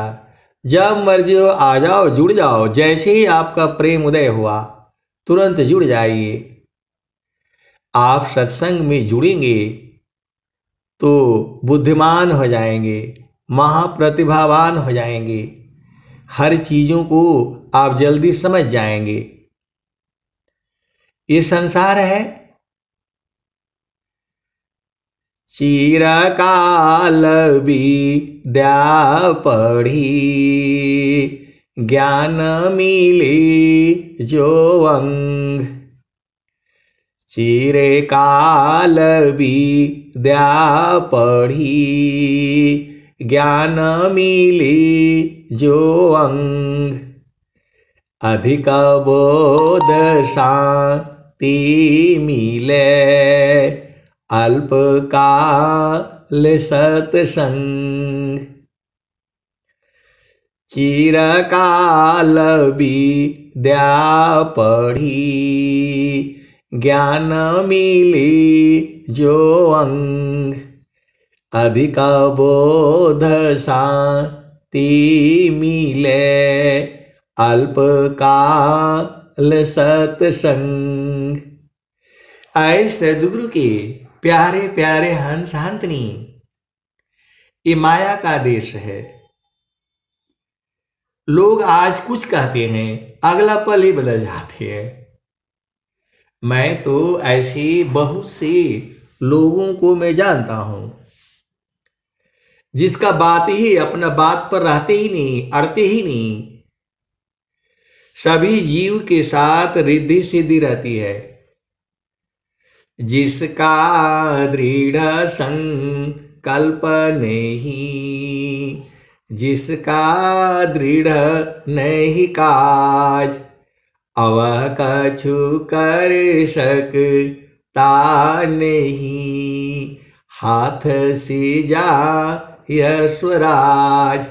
जब मर्जी हो आ जाओ, जुड़ जाओ। जैसे ही आपका प्रेम उदय हुआ तुरंत जुड़ जाइए। आप सत्संग में जुड़ेंगे तो बुद्धिमान हो जाएंगे, महाप्रतिभावान हो जाएंगे, हर चीज़ों को आप जल्दी समझ जाएंगे। ये संसार है, चिरकाल विद्या पढ़ी, ज्ञान मिले जो अंग। चिरकाल विद्या पढ़ी, ज्ञान मिले जो अंग। अधिक बोध शांति मिले, अल्प काल सत्संग। चिरकाल विद्या पढ़ी, ज्ञान मिले जो अंग। अधिक बोध शांति मिले, अल्प काल सत्संग। आए सदगुरु के प्यारे प्यारे हंस हंतनी, ये माया का देश है। लोग आज कुछ कहते हैं, अगला पल ही बदल जाते हैं। मैं तो ऐसे बहुत से लोगों को मैं जानता हूं, जिसका बात ही अपना बात पर रहते ही नहीं, अड़ते ही नहीं। सभी जीव के साथ रिद्धि सिद्धि रहती है। जिसका दृढ़ संकल्प नहीं, जिसका दृढ़ नहीं काज, अवह कछु कर सकता नहीं। हाथ से जा यशवराज।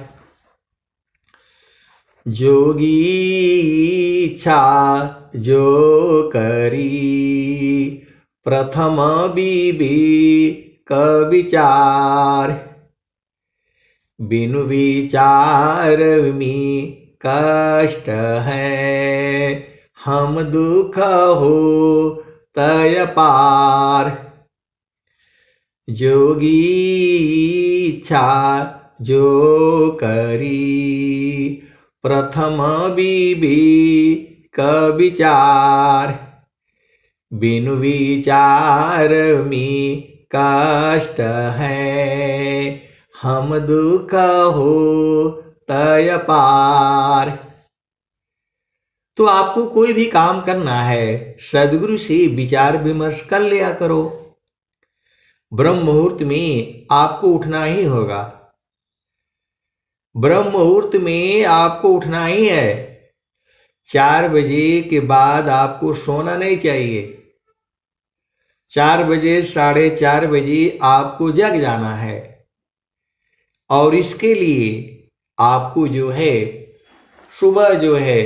जोगी इच्छा जो करी, प्रथम विवेक विचार। बिनु विचार में कष्ट है, हम दुख हो तय पार। जोगी इच्छा जो करी, प्रथम विवेक विचार, बिनु विचार में कष्ट है, हम दुख हो तय पार। तो आपको कोई भी काम करना है, सदगुरु से विचार विमर्श कर लिया करो। ब्रह्म मुहूर्त में आपको उठना ही होगा, ब्रह्म मुहूर्त में आपको उठना ही है। 4 बजे के बाद आपको सोना नहीं चाहिए। 4 बजे 4:30 बजे आपको जग जाना है। और इसके लिए आपको जो है सुबह जो है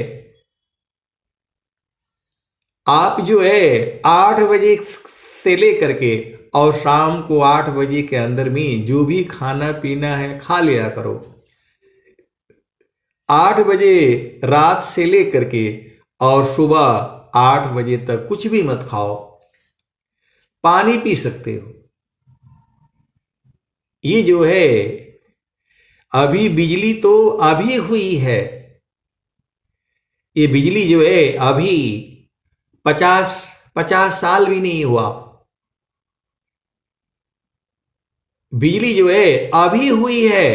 आप जो है 8 बजे से लेकर के और शाम को 8 बजे के अंदर में जो भी खाना पीना है खा लिया करो। 8 बजे रात से लेकर के और सुबह 8 बजे तक कुछ भी मत खाओ। पानी पी सकते हो। ये जो है अभी बिजली तो अभी हुई है, ये बिजली जो है अभी 50 साल भी नहीं हुआ। बिजली जो है अभी हुई है।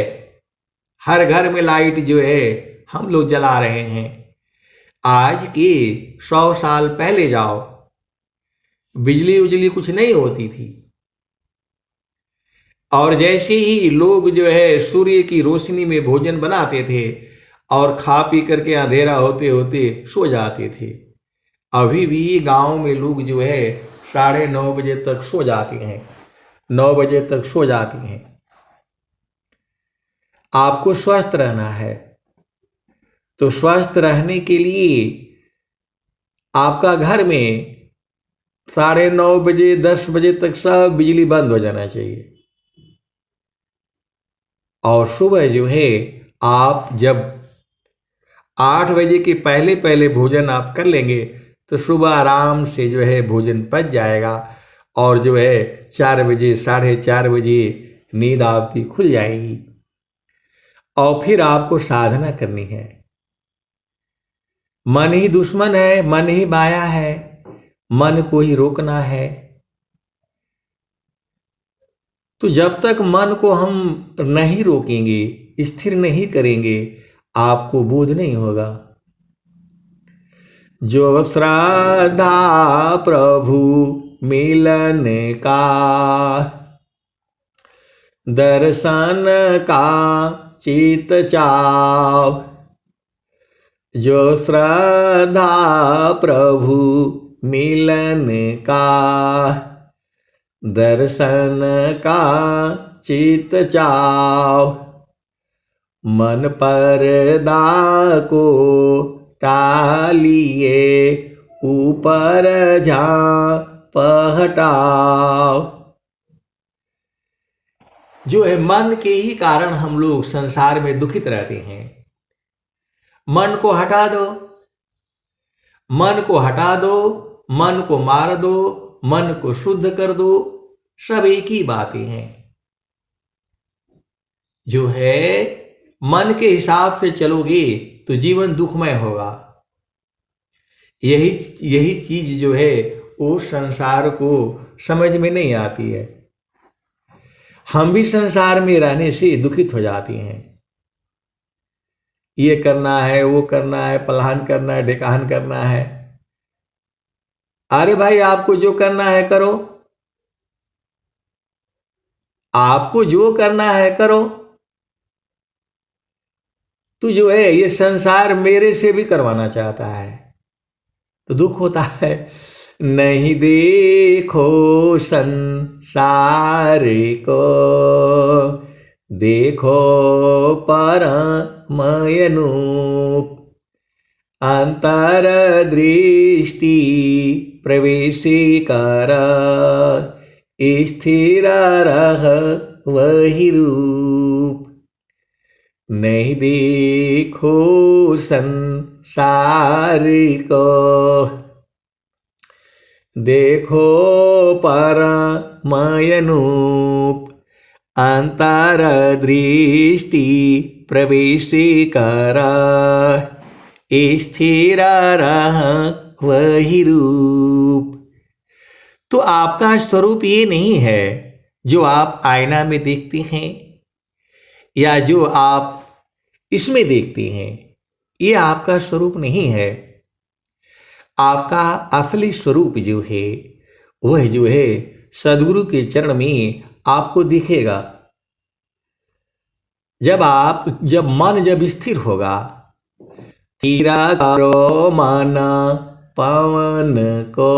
हर घर में लाइट जो है हम लोग जला रहे हैं। आज के 100 साल पहले जाओ, बिजली उजली कुछ नहीं होती थी। और जैसे ही लोग जो है सूर्य की रोशनी में भोजन बनाते थे और खा पी करके अंधेरा होते होते सो जाते थे। अभी भी गांव में लोग जो है 9:30 बजे तक सो जाते हैं, 9 बजे तक सो जाते हैं। आपको स्वस्थ रहना है, तो स्वस्थ रहने के लिए आपका घर में 9:30 बजे 10 बजे तक सब बिजली बंद हो जाना चाहिए। और सुबह जो है आप जब 8 बजे के पहले पहले भोजन आप कर लेंगे तो सुबह आराम से जो है भोजन पच जाएगा और जो है 4 बजे 4:30 बजे नींद आपकी खुल जाएगी। और फिर आपको साधना करनी है। मन ही दुश्मन है, मन ही माया है, मन को ही रोकना है। तो जब तक मन को हम नहीं रोकेंगे, स्थिर नहीं करेंगे, आपको बोध नहीं होगा। जो श्रद्धा प्रभु मिलन का, दर्शन का चित चाव, जो श्रद्धा प्रभु मिलन का, दर्शन का चित चाव, मन पर्दा को टालिए ऊपर झांप हटाओ। जो है मन के ही कारण हम लोग संसार में दुखित रहते हैं। मन को हटा दो, मन को हटा दो, मन को मार दो, मन को शुद्ध कर दो, सब एक ही बातें हैं। जो है मन के हिसाब से चलोगे तो जीवन दुखमय होगा। यही चीज जो है वो संसार को समझ में नहीं आती है। हम भी संसार में रहने से दुखित हो जाते हैं। ये करना है, वो करना है, पलाहन करना है, ढेकाहन करना है। अरे भाई, आपको जो करना है करो, आपको जो करना है करो। तो जो है ये संसार मेरे से भी करवाना चाहता है तो दुख होता है। नहीं देखो संसार को, देखो परमय अनूप, अंतर दृष्टि प्रवेश कर, स्थिर रह वही रूप। नहीं देखो संसार को, देखो परमय अनूप, अंतर दृष्टि प्रवेश कर, स्थिर रह वही रूप। तो आपका स्वरूप ये नहीं है जो आप आईना में देखते हैं या जो आप इसमें देखते हैं, ये आपका स्वरूप नहीं है। आपका असली स्वरूप जो है वह जो है सद्गुरु के चरण में आपको दिखेगा। जब मन स्थिर होगा, तीरा करो मन पवन को,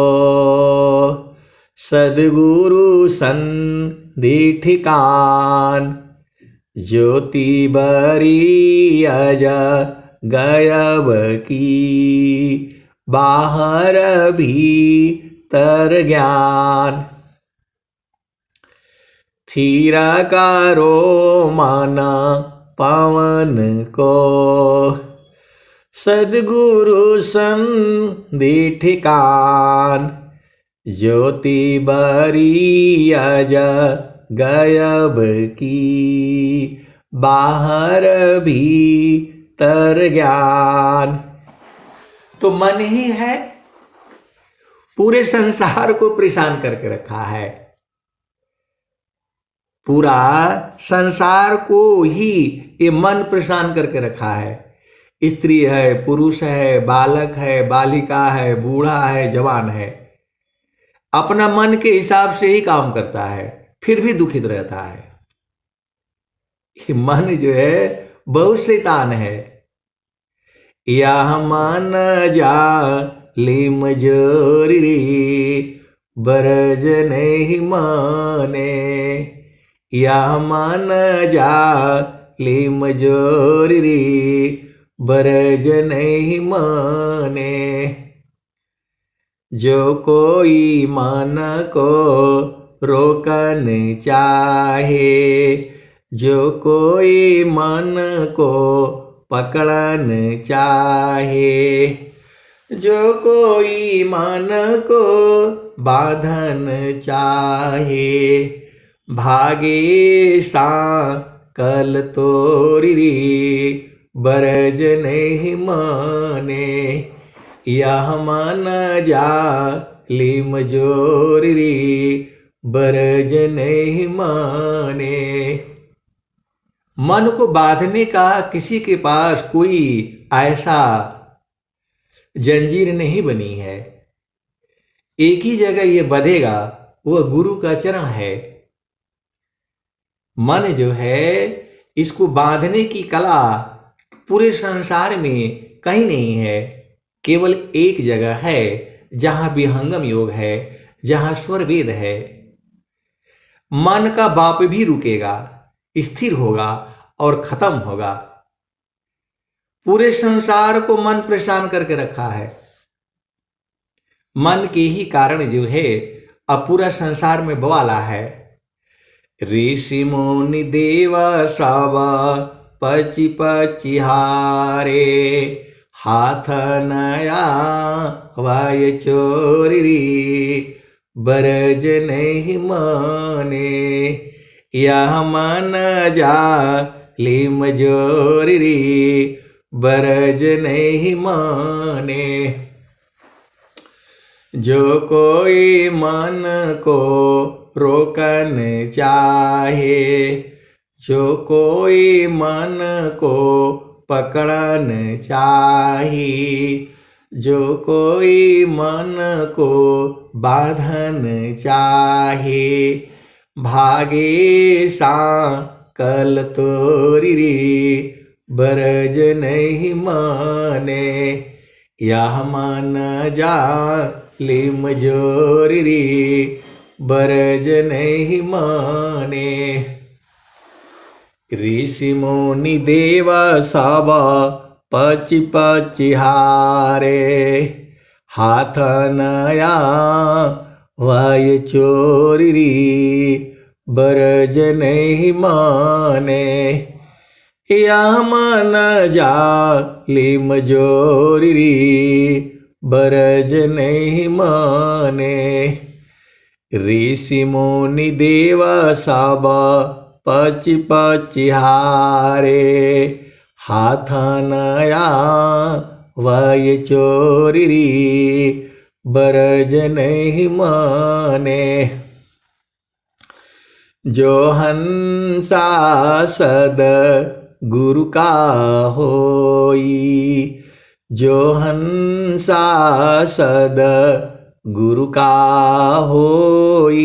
सद्गुरु संधि ठिकान, ज्योति बरी अज गयब की, बाहर भीतर ज्ञान। स्थिर करो मन पवन को, सद्गुरु संधि ठिकान, ज्योति बरी अज गयब की, बाहर भीतर ज्ञान। तो मन ही है पूरे संसार को परेशान करके रखा है। पूरा संसार को ही ये मन परेशान करके रखा है। स्त्री है, पुरुष है, बालक है, बालिका है, बूढ़ा है, जवान है, अपना मन के हिसाब से ही काम करता है, फिर भी दुखित रहता है। ये मन जो है बहुत शैतान है। यह मन जा लिम जोरी रे, बरज नहीं माने, यह मन जा लिम जोरी रे, बरज नहीं माने। जो कोई मन को रोकन चाहे, जो कोई मन को पकड़न चाहे, जो कोई मन को बांधन चाहे, भागे सांकल तोरी रे, बरज नहीं माने, यह मन जा लिम जोरी रे, बरज नहीं माने। मन को बांधने का किसी के पास कोई ऐसा जंजीर नहीं बनी है। एक ही जगह ये बंधेगा, वह गुरु का चरण है। मन जो है इसको बांधने की कला पूरे संसार में कहीं नहीं है। केवल एक जगह है जहां विहंगम योग है, जहां स्वर वेद है। मन का बाप भी रुकेगा, स्थिर होगा और खत्म होगा। पूरे संसार को मन परेशान करके रखा है। मन के ही कारण जो है अब पूरा संसार में बवाला है। ऋषि मुनि देव सब पची पची हारे, हाथ नया वाय चोरी रे, बरज नहीं माने, यह मन जा लिम जोरी रे, बरज नहीं माने। जो कोई मन को रोकन चाहे, जो कोई मन को पकड़न चाहे, जो कोई मन को बांधन चाहे, भागे सांकल तोरी रे, बरज नहीं माने, यह मन जा लिम जोरी रे, बरज नहीं माने। ऋषि मुनि देव सब पची पची हारे, हाथ नया वाय चोरी रे, बरज नहीं माने, यह मन जा लिम जोरी रे, बरज नहीं माने। ऋषि मुनि देव सब पची पची हारे, हाथ नया वय चोरी बरज नहीं माने। जो हंसा सद गुरु का होई, जो हंसा सद गुरु का होई,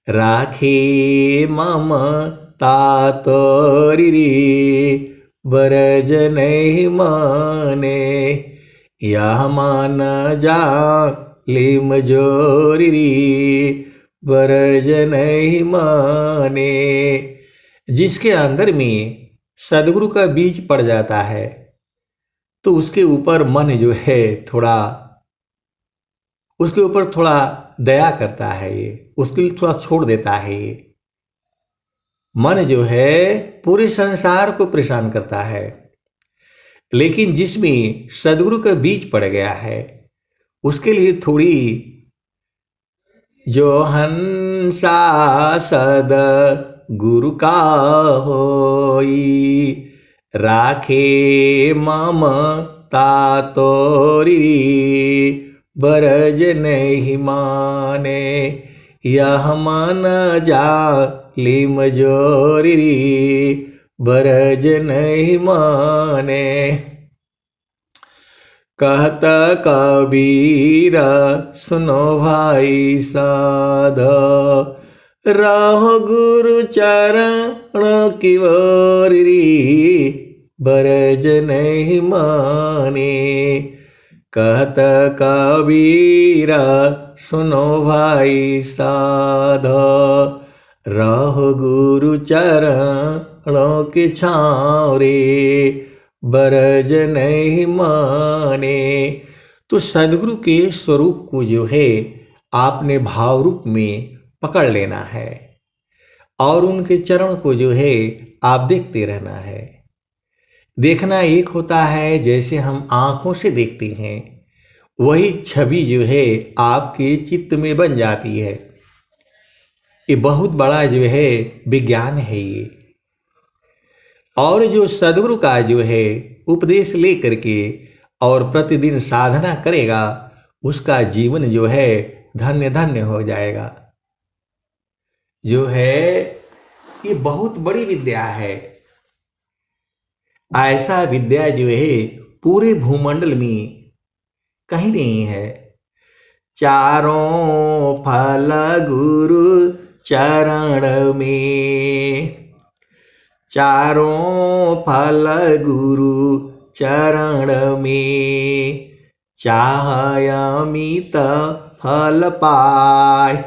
राखे ममता तोरी बरज नहीं माने। यह मान जा लिम जोरी बरज नहीं माने। जिसके अंदर में सदगुरु का बीज पड़ जाता है तो उसके ऊपर मन जो है थोड़ा, उसके ऊपर थोड़ा दया करता है, ये उसके लिए थोड़ा छोड़ देता है। ये मन जो है पूरे संसार को परेशान करता है, लेकिन जिसमें सदगुरु का बीज पड़ गया है उसके लिए थोड़ी, जो हंसा सद गुरु का होई, राखे ममता तोरी बरज नहीं माने। यह मन जा लिम जोरी बरज नहीं माने। कहत कबीर सुनो भाई साध, रहो गुरु चरण की ओरी बरज नहीं माने। कहत कबीर सुनो भाई साध, रहो गुरु चरणों की छाँव रे बरज नहीं माने। तो सदगुरु के स्वरूप को जो है आपने भाव रूप में पकड़ लेना है और उनके चरण को जो है आप देखते रहना है। देखना एक होता है जैसे हम आँखों से देखते हैं, वही छवि जो है आपके चित्त में बन जाती है। ये बहुत बड़ा जो है विज्ञान है ये। और जो सदगुरु का जो है उपदेश ले करके और प्रतिदिन साधना करेगा, उसका जीवन जो है धन्य धन्य हो जाएगा। जो है ये बहुत बड़ी विद्या है। ऐसा विद्या जो है पूरे भूमंडल में कहीं नहीं है। चारों फल गुरु चरण में, चारों फल गुरु चरण में, चाह अमित फल पाय।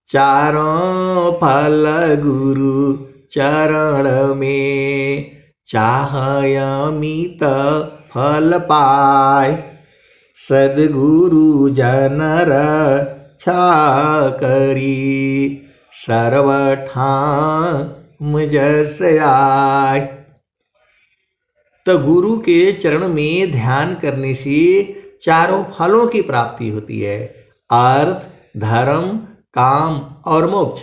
चारों फल गुरु चरण में, चाह अमित फल पाय। सद्गुरु जन रक्षा करी, सर्वठाम जस आय। तो गुरु के चरण में ध्यान करने से चारों फलों की प्राप्ति होती है, अर्थ, धर्म, काम और मोक्ष।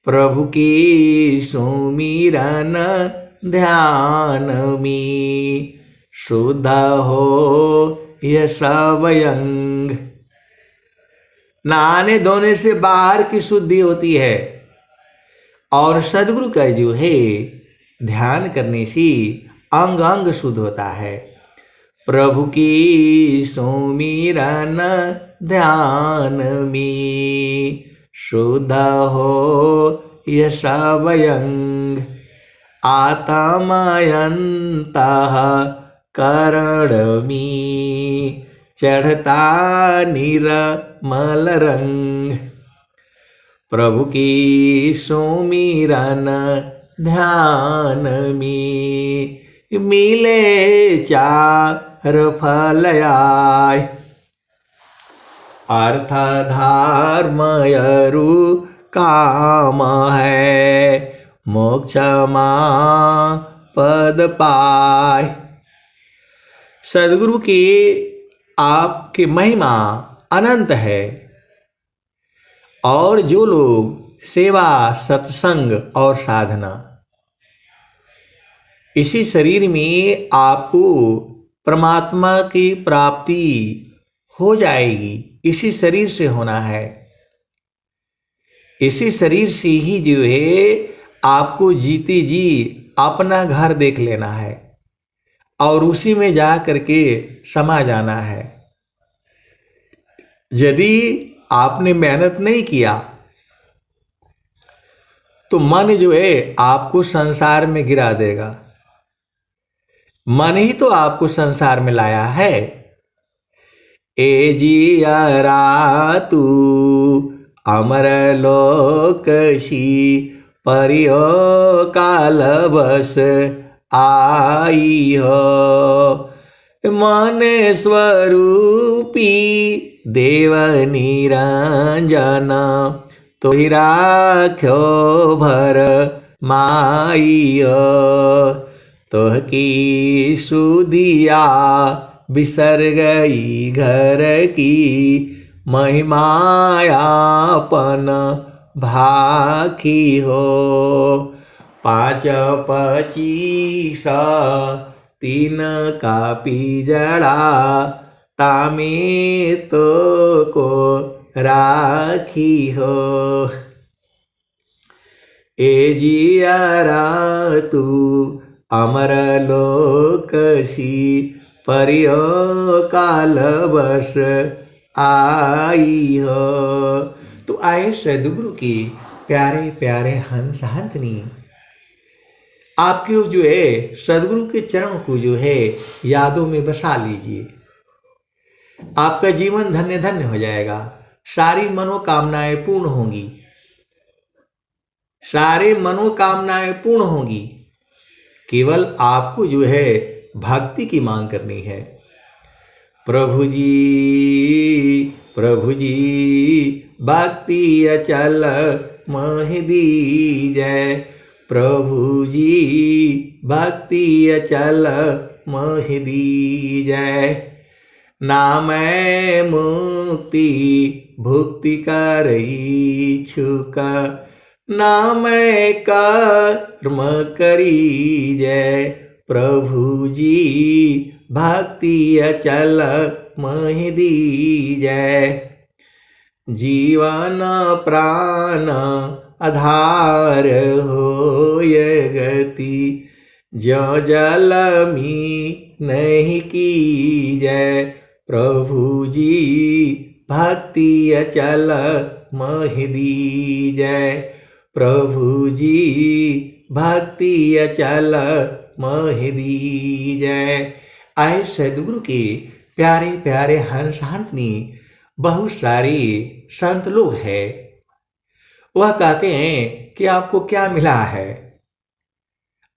प्रभु की सुमिरन ध्यान में, शुद्ध हो यह सब अंग। नहाने धोने से बाहर की शुद्धि होती है और सद्गुरु का जो है ध्यान करने से अंग अंग शुद्ध होता है। प्रभु की सुमिरन ध्यान में, शुद्ध हो यह सब अंग। आत्मयंतः करण में, चढ़ता निर्मल रंग। प्रभु की सुमिरन ध्यान में, मिले चार फल आय। अर्थ धर्म अरु काम है, मोक्ष मां पद पाय। सद्गुरु की आपकी महिमा अनंत है और जो लोग सेवा, सत्संग और साधना इसी शरीर में आपको परमात्मा की प्राप्ति हो जाएगी। इसी शरीर से होना है। इसी शरीर से ही जो है आपको जीते जी अपना घर देख लेना है और उसी में जा करके समा जाना है। यदि आपने मेहनत नहीं किया तो मन जो है आपको संसार में गिरा देगा। मन ही तो आपको संसार में लाया है। ए जियरा तू अमर लोकसी परियो काल बस आई हो। मन स्वरूपी देव निरंजन तो ही राख्यो भर माइयो। तोह की सुदिया बिसर गई घर की महिमायापन भाखी हो। 5 25 3 का पिजड़ा तामे तो को राखी हो। ए जियरा तू अमर लोकसी परियो काल बस आई हो। तो आए सदगुरु की प्यारे प्यारे हंस हंसनी, आपके जो है सदगुरु के चरण को जो है यादों में बसा लीजिए। आपका जीवन धन्य धन्य हो जाएगा। सारी मनोकामनाएं पूर्ण होंगी। सारे मनोकामनाएं पूर्ण होंगी। केवल आपको जो है भक्ति की मांग करनी है। प्रभु जी भक्ति अचल मोहि दीजय। प्रभु जी भक्ति अचल मोहि दीजय। नाम मुक्ति भुक्ति करई छुक। नाम कर्म करी जय। प्रभु जी भक्ति अचल मोहि दीजय। जीवन प्राण आधार होय गति। ज्यों जल मी नहीं कीजय। प्रभु जी भक्ति अचल मोहि दीजय। प्रभु जी भक्ति अचल मोहि दीजय। आए सदगुरु के प्यारे प्यारे हंस हंसनी बहुत सारे संत लोग हैं। वह कहते हैं कि आपको क्या मिला है।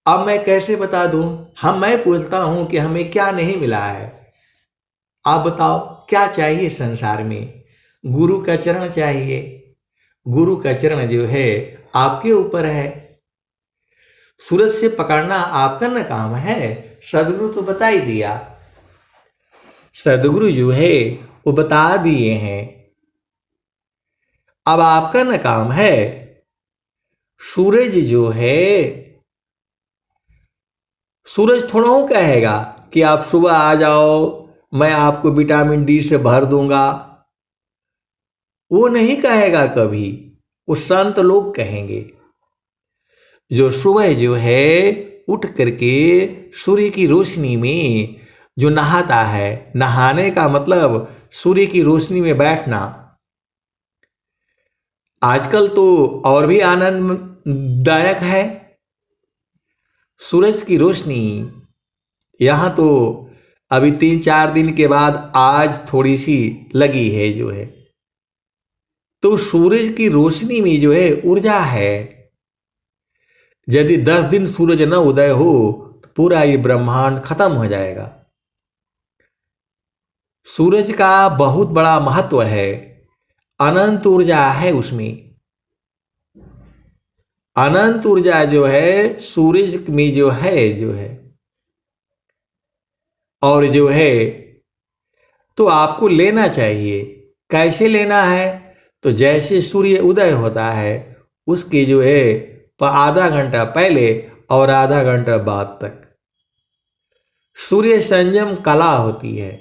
अब मैं कैसे बता दूं। मैं पूछता हूं कि हमें क्या नहीं मिला है। आप बताओ क्या चाहिए संसार में। गुरु का चरण चाहिए। गुरु का चरण जो है आपके ऊपर है। सूरज से पकड़ना आपका न काम है। सदगुरु तो बता ही दिया। सदगुरु जो है वो बता दिए हैं। अब आपका न काम है। सूरज जो है, सूरज थोड़ा ही कहेगा कि आप सुबह आ जाओ, मैं आपको विटामिन डी से भर दूंगा। वो नहीं कहेगा कभी। वो संत लोग कहेंगे। जो सुबह जो है उठ करके सूर्य की रोशनी में जो नहाता है। नहाने का मतलब सूर्य की रोशनी में बैठना। आजकल तो और भी आनंददायक है। सूरज की रोशनी यहाँ तो अभी 3-4 दिन के बाद आज थोड़ी सी लगी है जो है। तो सूरज की रोशनी में जो है ऊर्जा है। यदि 10 दिन सूरज न उदय हो तो पूरा ये ब्रह्मांड खत्म हो जाएगा। सूरज का बहुत बड़ा महत्व है। अनंत ऊर्जा है उसमें। अनंत ऊर्जा जो है सूरज में जो है और जो है तो आपको लेना चाहिए। कैसे लेना है। तो जैसे सूर्य उदय होता है उसके जो है आधा घंटा पहले और आधा घंटा बाद तक सूर्य संयम कला होती है।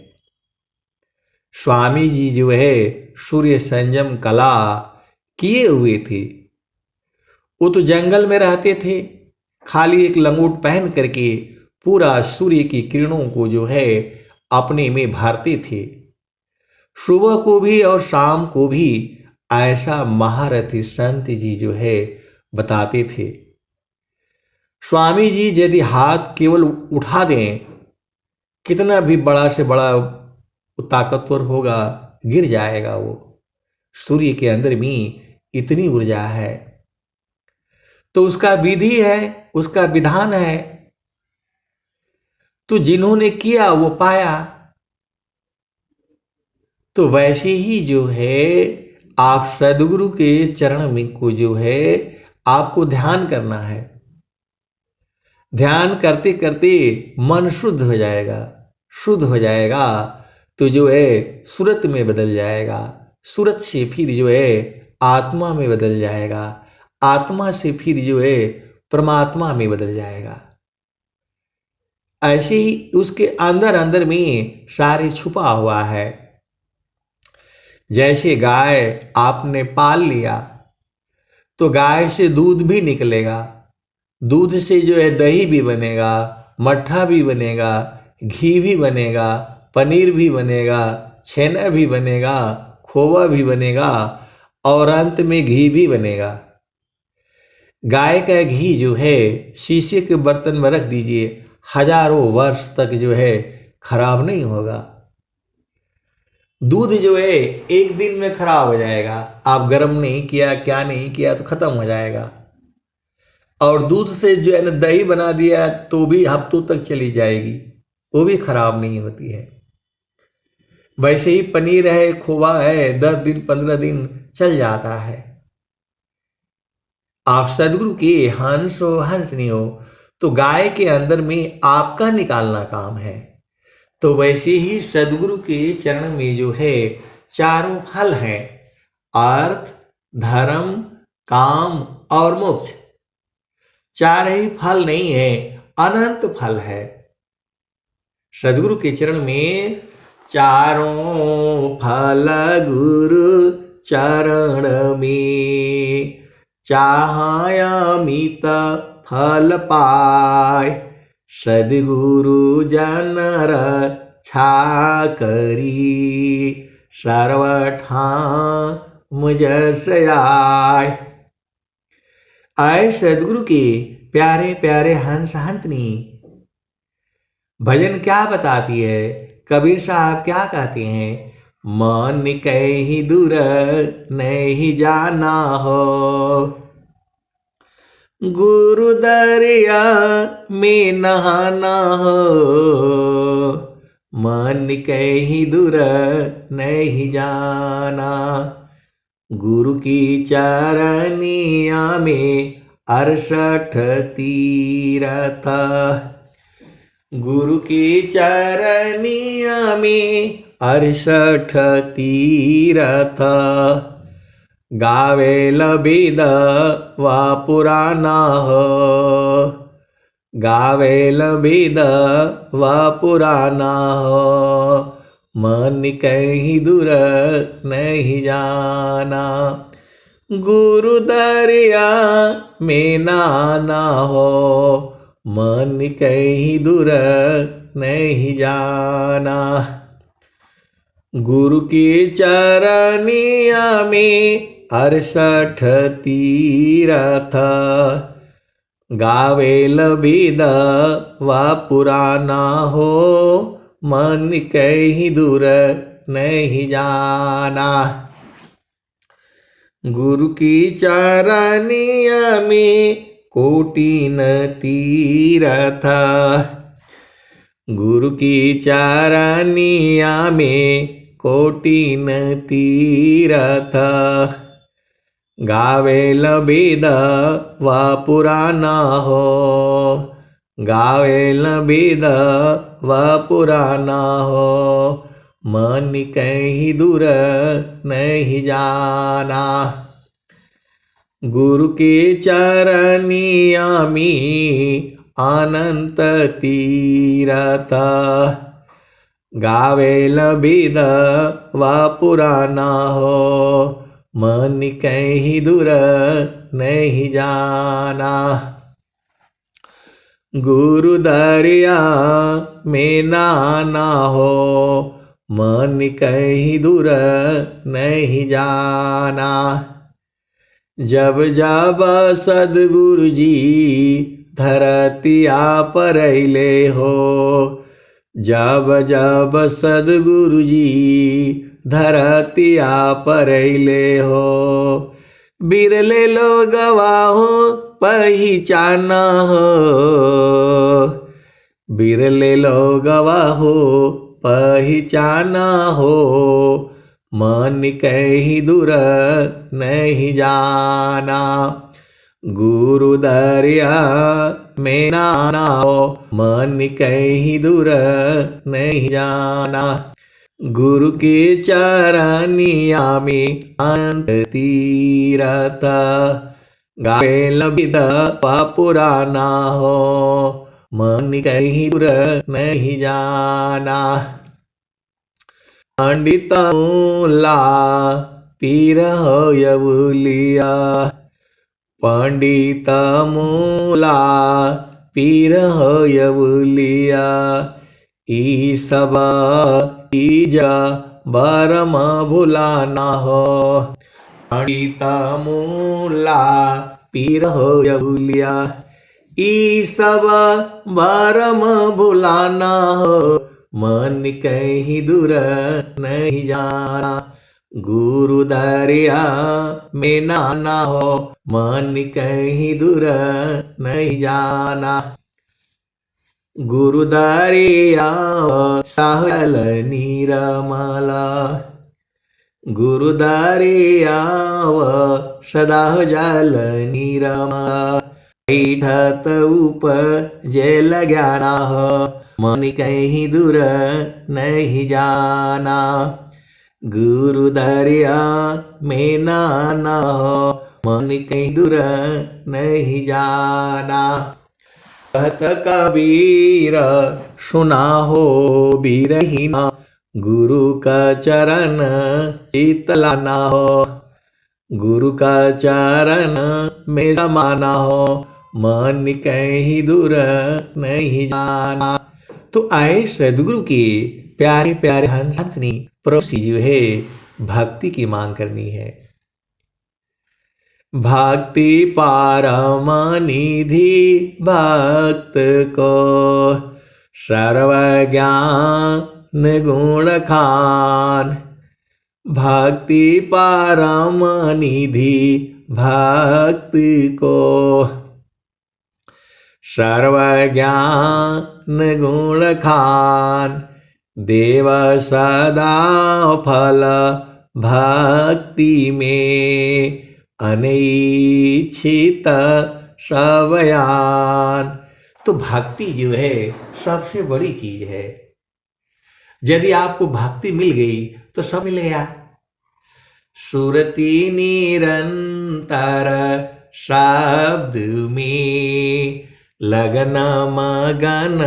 स्वामी जी जो है सूर्य संयम कला किए हुए थे। वो तो जंगल में रहते थे, खाली एक लंगोट पहन करके पूरा सूर्य की किरणों को जो है अपने में भरते थे। सुबह को भी और शाम को भी ऐसा महारथी संत जी जो है बताते थे। स्वामी जी यदि हाथ केवल उठा दें, कितना भी बड़ा से बड़ा ताकतवर होगा, गिर जाएगा वो। सूर्य के अंदर में इतनी ऊर्जा है। तो उसका विधि है, उसका विधान है। तो जिन्होंने किया वो पाया। तो वैसे ही जो है आप सदगुरु के चरण में को जो है आपको ध्यान करना है। ध्यान करते करते मन शुद्ध हो जाएगा। शुद्ध हो जाएगा तो जो है सूरत में बदल जाएगा। सूरत से फिर जो है आत्मा में बदल जाएगा। आत्मा से फिर जो है परमात्मा में बदल जाएगा। ऐसे ही उसके अंदर अंदर में सारे छुपा हुआ है। जैसे गाय आपने पाल लिया तो गाय से दूध भी निकलेगा। दूध से जो है दही भी बनेगा, मट्ठा भी बनेगा, घी भी बनेगा, पनीर भी बनेगा, छेना भी बनेगा, खोवा भी बनेगा और अंत में घी भी बनेगा। गाय का घी जो है शीशे के बर्तन में रख दीजिए, हजारों वर्ष तक जो है खराब नहीं होगा। दूध जो है एक दिन में खराब हो जाएगा। आप गर्म नहीं किया, क्या नहीं किया तो खत्म हो जाएगा। और दूध से जो है ना दही बना दिया तो भी हफ्तों तक चली जाएगी, वो भी खराब नहीं होती है। वैसे ही पनीर है, खोवा है, 10 दिन 15 दिन चल जाता है। आप सदगुरु के हंस हो हंस नहीं हो तो गाय के अंदर में आपका निकालना काम है। तो वैसे ही सदगुरु के चरण में जो है चारों फल हैं, अर्थ, धर्म, काम और मोक्ष। चार ही फल नहीं है, अनंत फल है। सदगुरु के चरण में चारों फल गुरु चरण में, चाहयामित फल पाय, सदगुरु जन रक्षा करी, सर्वठा मुझ आय। आए सदगुरु के प्यारे प्यारे हंस हंसनी। भजन क्या बताती है, कबीर साहब क्या कहते हैं, मन कहीं दूर नहीं जाना हो, गुरु दरिया में नहाना हो, मन कहीं दूर नहीं जाना, गुरु की चरनिया में 68 तीरथ, गुरु की चरनिया में 68 तीरथ, गावेल वेद व पुराना हो, गावेल वेद व पुराना हो, मन कहीं दूर नहीं जाना, गुरु दरिया में नाना हो, मन कहीं दूर नहीं जाना, गुरु की चरनिया में 68 तीरथ, गावेल वेद व पुराना हो, मन कहीं दूर नहीं जाना, गुरु की चरनिया में कोटिन तीरथ, गुरु की चरनिया में कोटिन तीरथ, गावेल वेद व पुराना हो, गावेल वेद व पुराना हो, मन कहीं दूर नहीं जाना, गुरु के चरनिया में अनंत तीरथ। गावेल बिद व पुराना हो, मन कहीं दूर नहीं जाना। गुरु दरिया में नाना हो, मन कहीं दूर नहीं जाना। जब जब सद्गुरु जी धरतिया पर अइले हो, जब जब सद्गुरु जी धरतिया पर अइले हो, बिरले लोगवा हो पहचाना हो, बिरले लोगवा हो पहचाना हो, मन कहीं दूर नहीं जाना। गुरु दरिया में नाना हो, मन कहीं दूर नहीं जाना। गुरु के चरनिया में अनंत तीरथ। गावेल बिद व पुराना हो, मन कहीं दूर नहीं जाना। पंडित मूला पीर हो यवुलिया, पंडित मूला पीर हो यवुलिया। ई सब चीज बरम भुलाना हो, पंडित मूला पीर हो यवुलिया। ई सब बरम भुलाना हो, मन कहीं दूर नहीं जाना। गुरु दरिया में नाना हो, मन कहीं दूर नहीं जाना। गुरु दरिया सहल निरमला, गुरु दरिया सदा जल निरमला। बैठत उपजेल ज्ञाना हो, मन कहीं दूर नहीं जाना। गुरु दरिया में नाना हो, मन कहीं दूर नहीं जाना। कहत कबीर सुना हो बीरहीना, गुरु का चरण चित लाना हो, गुरु का चरण में समाना हो, मन कहीं दूर नहीं जाना। तो आए सदगुरु के प्यारे प्यारे हंसनी पड़ोसी जो है भक्ति की मांग करनी है। भक्ति पारम निधि भक्त को, सर्वज्ञान गुण खान। भक्ति पारम निधि भक्त को, सर्वज्ञान गुण खान। देव सदा फल भक्ति में, अनैच्छित सबयान। तो भक्ति जो है सबसे बड़ी चीज है। यदि आपको भक्ति मिल गई तो सब मिल गया। सुरति निरंतर शब्द में, लगन मगन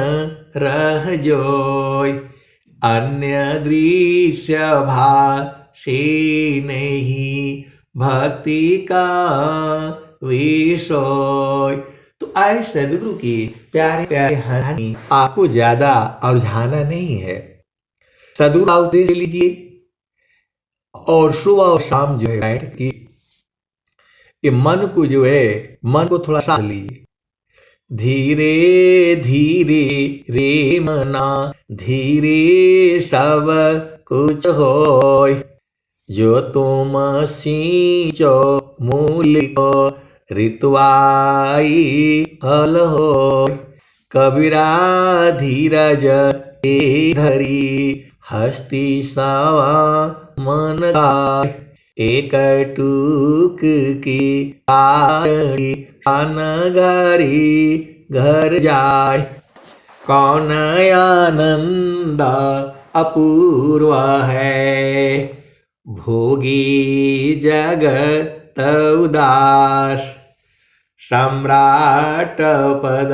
रह जोय। अन्य दृश्य भाषे नहीं, भक्ति का विषय। तो आए सदगुरु की प्यारे प्यारे कहानी आपको ज्यादा उलझाना नहीं है। सदगुरु उपदेश लीजिए और सुबह और शाम जो है बैठ के ये मन को जो है, मन को थोड़ा शांत लीजिए। धीरे धीरे रे मना, धीरे सब कुछ होय। जो तुम सींचो मूल को, ऋतुआई फल होय। कबीरा धीरज ए धरी, हस्ती सावा मन गाय। एक टूक की कारणी, अनगरी घर जाय। कौन आनंद अपूर्व है, भोगी जगत उदास। सम्राट पद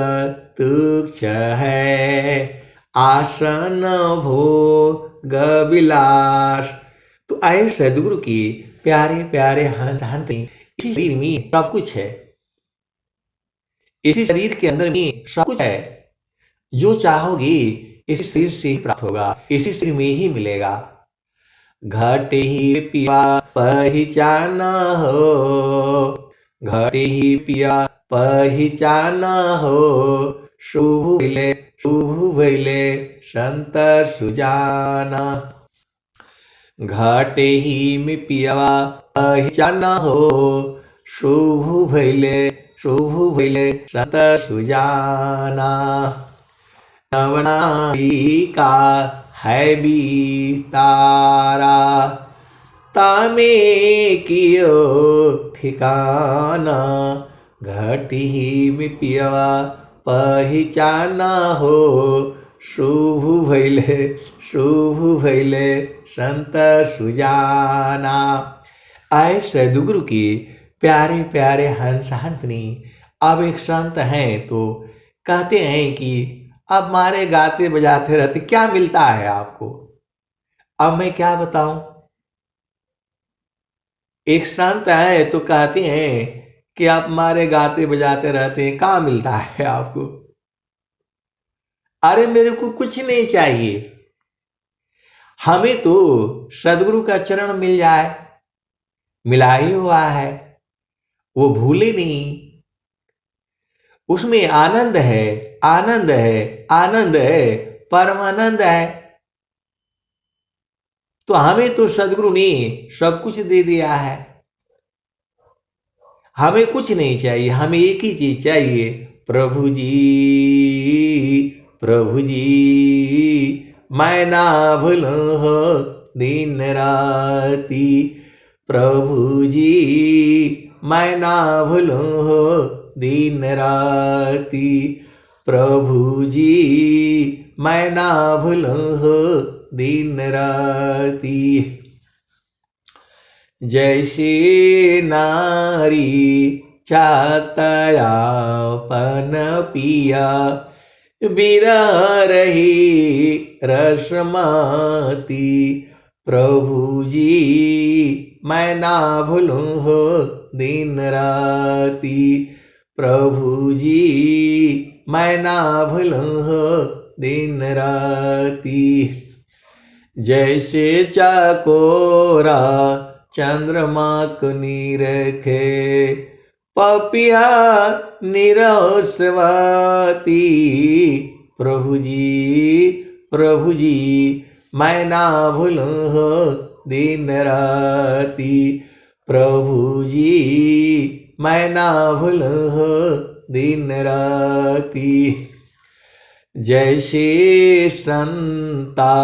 तुच्छ है आसन भोग विलास। तो आए सदगुरु की प्यारे प्यारे हंस हंस, इसी शरीर में सब कुछ है, इसी शरीर के अंदर में सब कुछ है। जो चाहोगी इसी शरीर से ही प्राप्त होगा, इसी शरीर में ही मिलेगा। घट ही पिया पहचाना हो, घट ही पिया पहचाना हो, शुभ भइले संत सुजाना। घट ही में पियावा पहचाना हो, शुभ भइले संत सुजाना। नवनाई का है बीतारा, तामे कियो ठिकाना। घट ही में पियवा पहचाना हो, शुभ भइले संत सुजाना। आए सदगुरु की प्यारे प्यारे हंस हंसनी। अब एक संत हैं तो कहते हैं कि अब मारे गाते बजाते रहते, क्या मिलता है आपको? अब मैं क्या बताऊं। एक संत है तो कहते हैं कि आप मारे गाते बजाते रहते हैं, क्या मिलता है आपको? अरे मेरे को कुछ नहीं चाहिए, हमें तो सदगुरु का चरण मिल जाए, मिला ही हुआ है, वो भूले नहीं। उसमें आनंद है, आनंद है, आनंद है, परमानंद है। तो हमें तो सदगुरु ने सब कुछ दे दिया है, हमें कुछ नहीं चाहिए, हमें एक ही चीज चाहिए, प्रभु जी, प्रभु जी मैं ना भूलूं हो दिन राती। प्रभु जी मैं ना भूलूं हो दिन राती। प्रभु जी मैं ना भूलूं हो दिन राती। जैसे नारी चाहतयापन पिया, बिरह रही रसमाती। प्रभु जी मैं ना भूलूं हो दिन राती। प्रभु जी मैं ना भूलूं हो दिन राती। जैसे चाकोरा चंद्रमा को निरखे, पपिया निरस्वाती। प्रभु जी मैं ना भूलूं हो दिन राती। प्रभु जी मैं ना भूलूं हो दिन राती। जैसे संता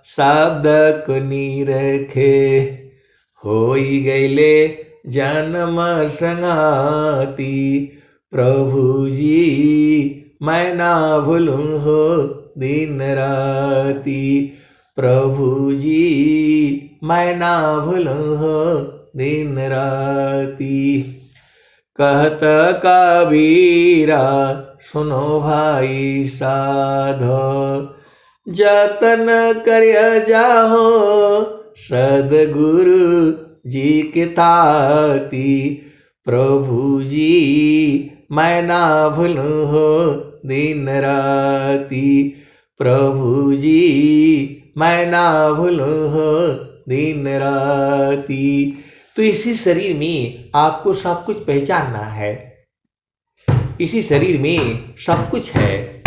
शब्द को निरखे, होई गईले जन्म संगाती। प्रभु जी मैं ना भूलूं हो दिन राती। प्रभु जी मैं ना भूलूं हो दिन राती। कहत कबीरा सुनो भाई साधो, जतन करिय जाहो सदगुरु जी के ताती। प्रभु जी मैं ना भूलूं हो दिन राती। प्रभु जी मैं ना भूलूं हो दिन राती। तो इसी शरीर में आपको सब कुछ पहचानना है, इसी शरीर में सब कुछ है।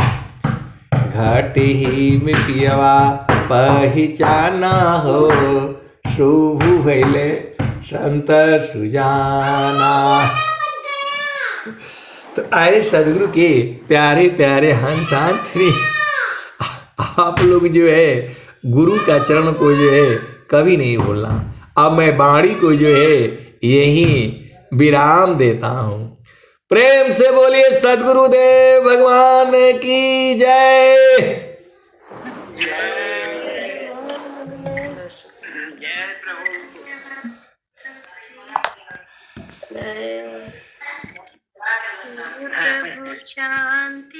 घट ही में पियवा पहचाना हो, शुभ भइले संत सुजाना। तो आए सदगुरु के प्यारे प्यारे हंस हंसनी। आप लोग जो है गुरु का चरण को जो है कभी नहीं भूलना। अब मैं वाणी को जो है यही विराम देता हूं। प्रेम से बोलिए सदगुरुदेव भगवान की जय। प्रभु शांति।